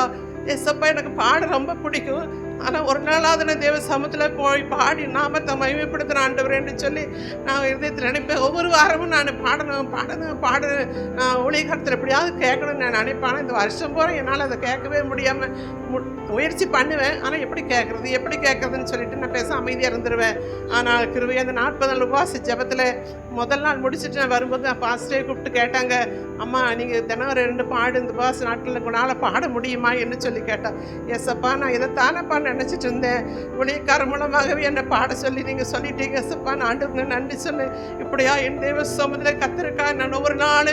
எஸ்அப்பா எனக்கு பாட ரொம்ப பிடிக்கும். ஆனால் ஒரு நாளாவது நான் தேவ சமூகத்தில் போய் பாடி நாமத்தை மகிமைப்படுத்தின ஆண்டவரேன்னு சொல்லி நான் இதயத்தில் நினைப்பேன். ஒவ்வொரு வாரமும் நான் பாடணும் நான் ஊழியக்காரத்தில் எப்படியாவது கேட்கணும்னு நான் நினைப்பேன். இந்த வருஷம் போகிற என்னால் அதை கேட்கவே முடியாமல் முயற்சி பண்ணுவேன். ஆனால் எப்படி கேட்குறதுன்னு சொல்லிட்டு நான் பேச அமைதியாக இருந்துருவேன். ஆனால் கிருபை அந்த 40 நாள் உபவாச ஜெபத்தில் முதல் நாள் முடிச்சுட்டு நான் வரும்போது நான் பாஸ்டரே கூப்பிட்டு கேட்டாங்க, அம்மா நீங்கள் தினம் 2 பாடு இந்த உபவாச நாட்களில் உங்களால் பாட முடியுமா என்று சொல்லி கேட்டேன். எஸ்அப்பா நான் இதைத்தானப்பா நினச்சிட்டு இருந்தேன், ஊழியக்காரர் மூலமாகவே என்னை பாட சொல்லி நீங்கள் சொல்லிட்டீங்க எஸ்அப்பா, நான் ஆண்டவருக்கு நன்றி சொல்லு. இப்படியா என் தேவ சமூகத்தில் கத்திருக்கா நான் ஒவ்வொரு நாள்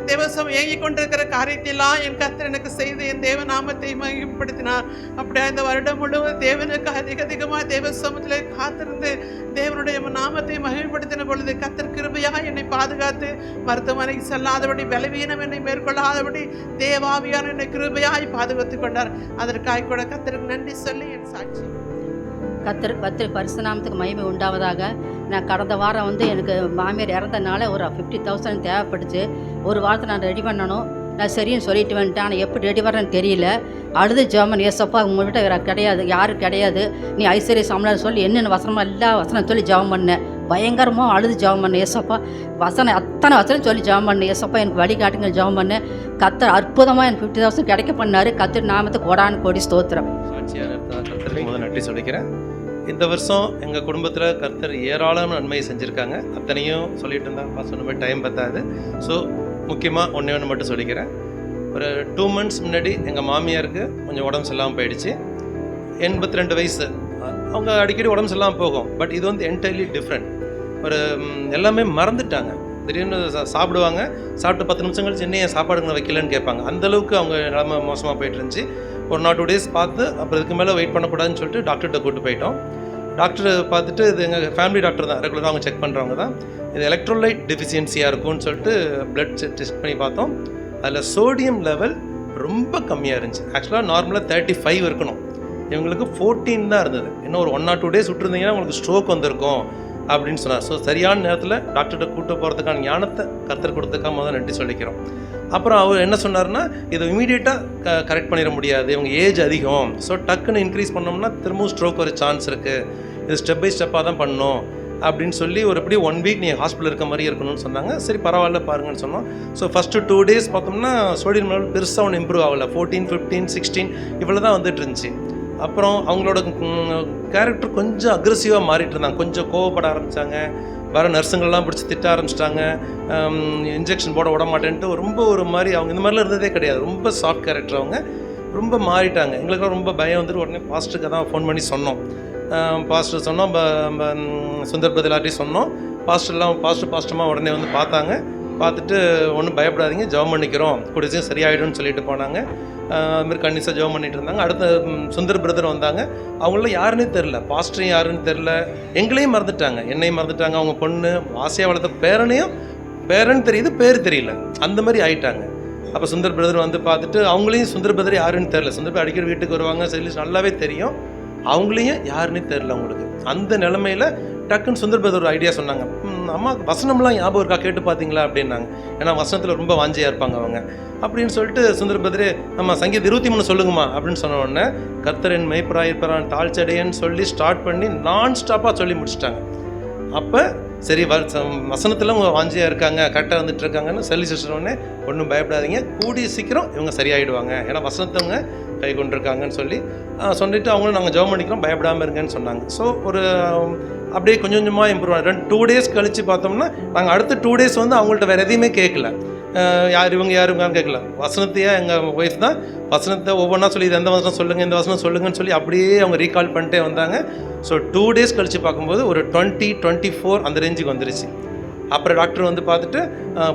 தேவசம் ஏங்கி கொண்டிருக்கிற காரியத்தையெல்லாம் என் கர்த்தர் எனக்கு செய்து என் தேவ நாமத்தை மகிமைப்படுத்தினார். அப்படியா இந்த வருடம் முழுவதும் தேவனுக்கு அதிகமாக தேவ சமூகத்தில் காத்திருந்து தேவனுடைய நாமத்தை மகிமைப்படுத்தின பொழுது கர்த்தர் கிருபையாக என்னை பாதுகாத்து மருத்துவமனைக்கு செல்லாதபடி பலவீனம் என்னை மேற்கொள்ளாதபடி தேவாவியான என்னை கிருபையாய் பாதுகாத்து கொண்டார். அதற்காக கூட கர்த்தருக்கு நன்றி சொல்லி என் சாட்சி. கர்த்தர் பரிசுநாமத்துக்கு மகிமை உண்டாவதாக. நான் கடந்த வாரம் எனக்கு மாமியார் இறந்தனால ஒரு 50,000 தேவைப்பட்டுச்சு. ஒரு வாரத்தை நான் ரெடி பண்ணணும். நான் சரின்னு சொல்லிட்டு வந்துட்டேன். ஆனால் எப்படி ரெடி வரேன்னு தெரியல. அழுது ஜெபம், ஏசப்பா உங்கள்கிட்ட வேறு கிடையாது, யாரும் கிடையாது, நீ ஐஸ்வர்ய சம்பளம் சொல்லி என்னென்ன வசனமாக எல்லா வசனம் சொல்லி ஜெபம் பண்ணேன். பயங்கரமாக அழுது ஜெபம் பண்ணேன். ஏசப்பா வசனம் அத்தனை வசனம் சொல்லி ஜெபம் பண்ணேன். ஏசப்பா எனக்கு வழிகாட்டுங்க ஜெபம் பண்ணேன். கர்த்தர் அற்புதமாக எனக்கு 50,000 கிடைக்க பண்ணார். கர்த்தர் நாமத்துக்கு கோடான கோடி ஸ்தோத்திரம். சாட்சியாக கர்த்தருக்கு முதல் நன்றி சொல்லிக்கிறேன். இந்த வருஷம் எங்கள் குடும்பத்தில் கர்த்தர் ஏராளமான நன்மையை செஞ்சுருக்காங்க. அத்தனையும் சொல்லிட்டு இருந்தால் சொன்ன மாதிரி டைம் பத்தாது. ஸோ முக்கியமாக ஒன்று மட்டும் சொல்லிக்கிறேன். ஒரு 2 months முன்னாடி எங்கள் மாமியாருக்கு கொஞ்சம் உடம்பு சரியில்லாமல் போயிடுச்சு. 82 வயசு. அவங்க அடிக்கடி உடம்பு சரியில்லாமல் போகும். பட் இது என்டையர்லி டிஃப்ரெண்ட். ஒரு எல்லாமே மறந்துட்டாங்க. திடீர்னு சாப்பிடுவாங்க, சாப்பிட்டு 10 நிமிஷம் கழிச்சு என்ன சாப்பாடுங்க வைக்கலன்னு கேட்பாங்க. அந்தளவுக்கு அவங்க நிலமை மோசமாக போயிட்டு இருந்துச்சு. ஒரு 2 days பார்த்து அப்புறம் இதுக்கு மேலே வெயிட் பண்ணக்கூடாதுன்னு சொல்லிட்டு டாக்டர்கிட்ட கூப்பிட்டு போயிட்டோம். டாக்டர் பார்த்துட்டு இது எங்கள் ஃபேமிலி டாக்டர் தான், ரெகுலராக அவங்க செக் பண்ணுறவங்க தான். இது எலக்ட்ரோலைட் டெஃபிஷியன்சியாக இருக்கும்னு சொல்லிட்டு பிளட் டெஸ்ட் பண்ணி பார்த்தோம். அதில் சோடியம் லெவல் ரொம்ப கம்மியாக இருந்துச்சு. ஆக்சுவலாக நார்மலாக 35 இருக்கணும், இவங்களுக்கு 14 தான் இருந்தது. இன்னும் ஒரு 1 or 2 days விட்டுருந்தீங்கன்னா உங்களுக்கு ஸ்ட்ரோக் வந்திருக்கும் அப்படின்னு சொன்னார். ஸோ சரியான நேரத்தில் டாக்டர்கிட்ட கூப்பிட்டு போகிறதுக்கான ஞானத்தை கர்த்தர் கொடுத்துக்காம முதல் நன்றி சொல்லிக்கிறோம். அப்புறம் அவர் என்ன சொன்னார்னா, இதை இமீடியட்டாக கரெக்ட் பண்ணிட முடியாது, இவங்க ஏஜ் அதிகம், ஸோ டக்குன்னு இன்க்ரீஸ் பண்ணோம்னா திரும்பவும் ஸ்ட்ரோக் வர சான்ஸ் இருக்குது, இது ஸ்டெப் பை ஸ்டெப்பாக தான் பண்ணணும் அப்படின்னு சொல்லி ஒரு எப்படி 1 week நீங்கள் ஹாஸ்பிட்டல் இருக்க மாதிரி இருக்கணும்னு சொன்னாங்க. சரி பரவாயில்ல பாருங்கன்னு சொன்னோம். ஸோ ஃபஸ்ட்டு 2 days பார்த்தோம்னா சோடியம் லெவல் பெருசாக ஒன்று இம்ப்ரூவ் ஆகலை, 14, 15, 16 இவ்வளோ தான் வந்துட்டு இருந்துச்சு. அப்புறம் அவங்களோட கேரக்டர் கொஞ்சம் அக்ரெசிவாக மாறிட்டு இருந்தாங்க, கொஞ்சம் கோவப்பட ஆரம்பித்தாங்க, வர நர்ஸுங்கள்லாம் பிடிச்சி திட்ட ஆரம்பிச்சிட்டாங்க, இன்ஜெக்ஷன் போட விட மாட்டேன்ட்டு ரொம்ப ஒரு மாதிரி அவங்க இந்த மாதிரிலாம் இருந்ததே கிடையாது. ரொம்ப சாஃப்ட் கேரக்டர், அவங்க ரொம்ப மாறிட்டாங்க. எங்களுக்குலாம் ரொம்ப பயம் வந்துட்டு உடனே பாஸ்டருக்கு தான் ஃபோன் பண்ணி சொன்னோம். பாஸ்டர் சொன்னோம், சுந்தர் பதிலாட்டி சொன்னோம். பாஸ்டர்மாக உடனே வந்து பார்த்தாங்க. பார்த்துட்டு ஒன்றும் பயப்படாதீங்க, ஜெபம் பண்ணிக்கிறோம், குடிச்சும் சரியாயிடும்னு சொல்லிட்டு போனாங்க. அதுமாதிரி கண்டிப்பாக ஜெபம் பண்ணிட்டு இருந்தாங்க. அடுத்த சுந்தர் பிரதர் வந்தாங்க. அவங்கள யாருன்னே தெரில, பாஸ்டரையும் யாருன்னு தெரில, எங்களையும் மறந்துட்டாங்க, என்னையும் மறந்துட்டாங்க. அவங்க பொண்ணு ஆசையாக வளர்த்த பேரன் தெரியுது, பேர் தெரியல, அந்த மாதிரி ஆயிட்டாங்க. அப்போ சுந்தர் பிரதர் வந்து பார்த்துட்டு அவங்களையும் சுந்தர் பிரதர் யாருன்னு தெரில. சுந்தர் பிரதர் அடிக்கடி வீட்டுக்கு வருவாங்க, சரி நல்லாவே தெரியும், அவங்களையும் யாருன்னே தெரில அவங்களுக்கு. அந்த நிலமையில் டக்குன்னு சுந்தர் பிரதர் ஒரு ஐடியா சொன்னாங்க, அம்மா வசனம்லாம் ஞாபகம் இருக்கா கேட்டு பார்த்தீங்களா அப்படின்னாங்க. ஏன்னா வசனத்தில் ரொம்ப வாஞ்சியாக இருப்பாங்க அவங்க அப்படின்னு சொல்லிட்டு சுந்தர் பிரதரே நம்ம சங்கீதம் 23 சொல்லுங்கம்மா அப்படின்னு சொன்ன உடனே கர்த்தரின் மெய்ப்பராயிருப்பான் தாழ்ச்சடையன்னு சொல்லி ஸ்டார்ட் பண்ணி நான் ஸ்டாப்பாக சொல்லி முடிச்சிட்டாங்க. அப்போ சரி வசனத்தில் அவங்க வாஞ்சியாக இருக்காங்க, கரெக்டாக வந்துட்டு இருக்காங்கன்னு சொல்லி சொன்னோடனே ஒன்றும் பயப்படாதீங்க, கூடிய சீக்கிரம் இவங்க சரியாயிடுவாங்க, ஏன்னா வசனத்தவங்க கை கொண்டிருக்காங்கன்னு சொல்லிட்டு அவங்களும் நாங்கள் ஜெபம் பண்ணிக்கிறோம், பயப்படாமல் இருங்கன்னு சொன்னாங்க. ஸோ ஒரு அப்படியே கொஞ்சம் கொஞ்சமாக இம்ப்ரூவ் ஆகும். 2 days கழித்து பார்த்தோம்னா நாங்கள் அடுத்த 2 days வந்து அவங்கள்ட்ட வேறு எதையுமே கேட்கல, யாருங்கன்னு கேட்கல. வசனத்தையே எங்கள் ஒய்ஃப் தான் வசனத்தை ஒவ்வொன்றா சொல்லி இது எந்த வசனம் சொல்லுங்கள், இந்த வசனம் சொல்லுங்கன்னு சொல்லி அப்படியே அவங்க ரீகால் பண்ணிட்டே வந்தாங்க. ஸோ 2 days கழித்து பார்க்கும்போது ஒரு 20-24 அந்த ரேஞ்சுக்கு வந்துருச்சு. அப்புறம் டாக்டர் வந்து பார்த்துட்டு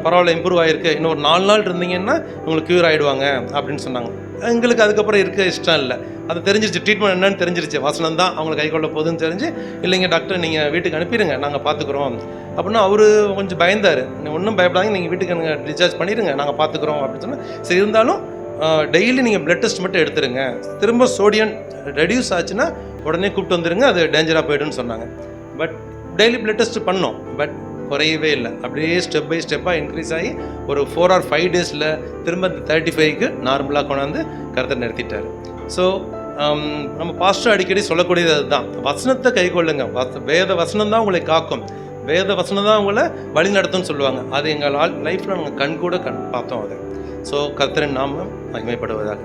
பரவாயில்ல இம்ப்ரூவ் ஆகிருக்கு, இன்னும் ஒரு 4 நாள் இருந்தீங்கன்னா உங்களுக்கு க்யூர் ஆகிடுவாங்க அப்படின்னு சொன்னாங்க. எங்களுக்கு அதுக்கப்புறம் இருக்க இஷ்டம் இல்லை, அது தெரிஞ்சிருச்சு, ட்ரீட்மெண்ட் என்னன்னு தெரிஞ்சிருச்சு, வசனம் தான் அவங்களை கை கொள்ள போகுதுன்னு தெரிஞ்சு, இல்லைங்க டாக்டர் நீங்கள் வீட்டுக்கு அனுப்பிடுங்க, நாங்கள் பார்த்துக்குறோம் அப்படின்னா அவர் கொஞ்சம் பயந்தார். ஒன்றும் பயப்படாதீங்க, நீங்கள் வீட்டுக்கு எனக்கு டிஸ்சார்ஜ் பண்ணிடுங்க, நாங்கள் பார்த்துக்குறோம் அப்படின்னு சொன்னால் சரி. இருந்தாலும் டெய்லி நீங்கள் பிளட் டெஸ்ட் மட்டும் எடுத்துருங்க, திரும்ப சோடியம் ரெடியூஸ் ஆச்சுன்னா உடனே கூப்பிட்டு வந்துடுங்க, அது டேஞ்சராக போய்டுன்னு சொன்னாங்க. பட் டெய்லி பிளட் டெஸ்ட் பண்ணோம், பட் குறையவே இல்லை, அப்படியே ஸ்டெப் பை ஸ்டெப்பாக இன்க்ரீஸ் ஆகி ஒரு 4 or 5 daysல திரும்ப 35க்கு நார்மலாக கொண்டாந்து கருத்தை நிறுத்திட்டார். ஸோ நம்ம பாஸ்டர் அடிக்கடி சொல்லக்கூடியது அதுதான், வசனத்தை கை கொள்ளுங்க, வேத வசனம் தான் உங்களை காக்கும், வேத வசனம் தான் உங்களை வழி நடத்தும்னு சொல்லுவாங்க. அது எங்கள் லைஃப்பில் நாங்கள் கண்கூட பார்த்தோம் அதை. ஸோ கர்த்தரின் நாமம் மகிமைப்படுவதாக,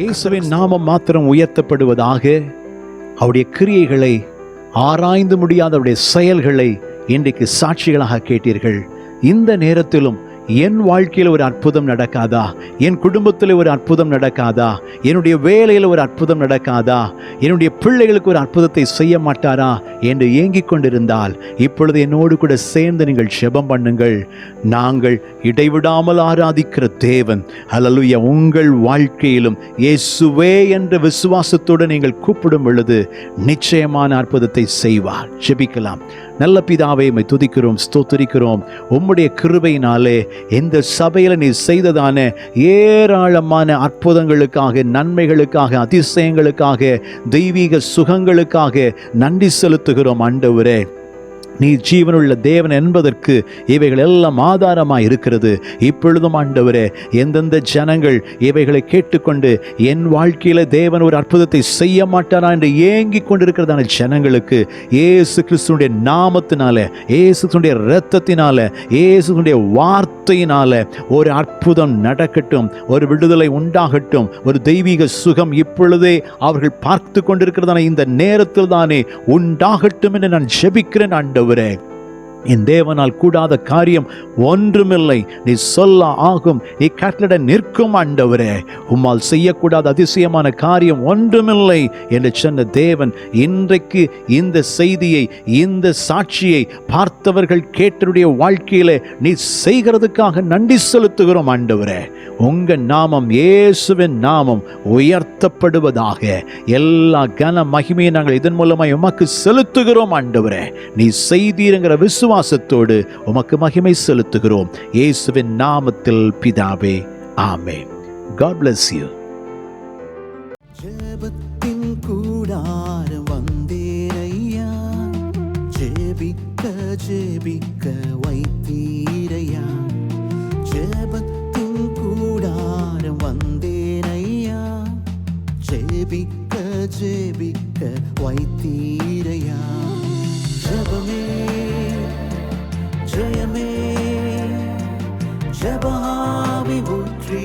இயேசுவின் நாமம் மாத்திரம் உயர்த்தப்படுவதாக. அவருடைய கிரியைகளை ஆராய்ந்து முடியாத அவருடைய செயல்களை இன்றைக்கு சாட்சிகளாக கேட்டீர்கள். இந்த நேரத்திலும் என் வாழ்க்கையில் ஒரு அற்புதம் நடக்காதா, என் குடும்பத்தில் ஒரு அற்புதம் நடக்காதா, என்னுடைய வேலையில் ஒரு அற்புதம் நடக்காதா, என்னுடைய பிள்ளைகளுக்கு ஒரு அற்புதத்தை செய்ய மாட்டாரா என்று ஏங்கிக் கொண்டிருந்தால் இப்பொழுது என்னோடு கூட சேர்ந்து நீங்கள் ஜெபம் பண்ணுங்கள். நாங்கள் இடைவிடாமல் ஆராதிக்கிற தேவன் அல்லேலூயா உங்கள் வாழ்க்கையிலும் இயேசுவே என்ற விசுவாசத்தோடு நீங்கள் கூப்பிடும் பொழுது நிச்சயமான அற்புதத்தை செய்வார். ஜெபிக்கலாம். நல்ல பிதாவே, உம்மை துதிக்கிறோம், ஸ்தோத்திரிக்கிறோம். உம்முடைய கிருபையினாலே இந்த சபையில் நீ செய்ததான ஏராளமான அற்புதங்களுக்காக, நன்மைகளுக்காக, அதிசயங்களுக்காக, தெய்வீக சுகங்களுக்காக நன்றி செலுத்துகிறோம் ஆண்டவரே. நீ ஜீவனுள்ள தேவன் என்பதற்கு இவைகள் எல்லாம் ஆதாரமாக இருக்கிறது. இப்பொழுதும் ஆண்டவரே, எந்தெந்த ஜனங்கள் இவைகளை கேட்டுக்கொண்டு என் வாழ்க்கையில் தேவன் ஒரு அற்புதத்தை செய்ய மாட்டாரா என்று ஏங்கி கொண்டிருக்கிறதான ஜனங்களுக்கு இயேசு கிறிஸ்துவினுடைய நாமத்தினால, இயேசு கிறிஸ்துவினுடைய இரத்தத்தினால, இயேசு கிறிஸ்துவினுடைய வார்த்தையினால ஒரு அற்புதம் நடக்கட்டும், ஒரு விடுதலை உண்டாகட்டும், ஒரு தெய்வீக சுகம் இப்பொழுதே அவர்கள் பார்த்து கொண்டிருக்கிறதான இந்த நேரத்தில் தானே உண்டாகட்டும் என்று நான் ஜெபிக்கிறேன் ஆண்டவரே. என் தேவனால் கூடாத காரியம் ஒன்றுமில்லை. நீ சொல்ல ஆகும், நீ கட்டளை நிற்கும் ஆண்டவரே. உம்மால் செய்யக்கூடாத அதிசயமான காரியம் ஒன்றுமில்லை என்று சொன்ன தேவன் இன்றைக்கு இந்த செய்தியை, இந்த சாட்சியை பார்த்தவர்கள் கேட்டருடைய வாழ்க்கையில நீ செய்கிறதுக்காக நன்றி செலுத்துகிறோம் ஆண்டவரே. உங்க நாமம், இயேசுவின் நாமம் உயர்த்தப்படுவதாக. எல்லா கன மகிமையை நாங்கள் இதன் மூலமாக உமக்கு செலுத்துகிறோம் ஆண்டவரே. நீ செய்தீருங்கிற விசுவாசத்தோடு உமக்கு மகிமை செலுத்துகிறோம். இயேசுவின் நாமத்தில் பிதாவே, ஆமென். God bless you. ஜெபத்தின் கூடாரம் வந்தேனையா, ஜெபிக்க ஜெபிக்க வைத்தீரையா. ஜெபத்தின் கூடாரம் வந்தேனையா, ஜெபிக்க ஜெபிக்க வைத்தீரையா. ஜெபமே ஜெயமே, ஜெப ஆவி ஊற்றி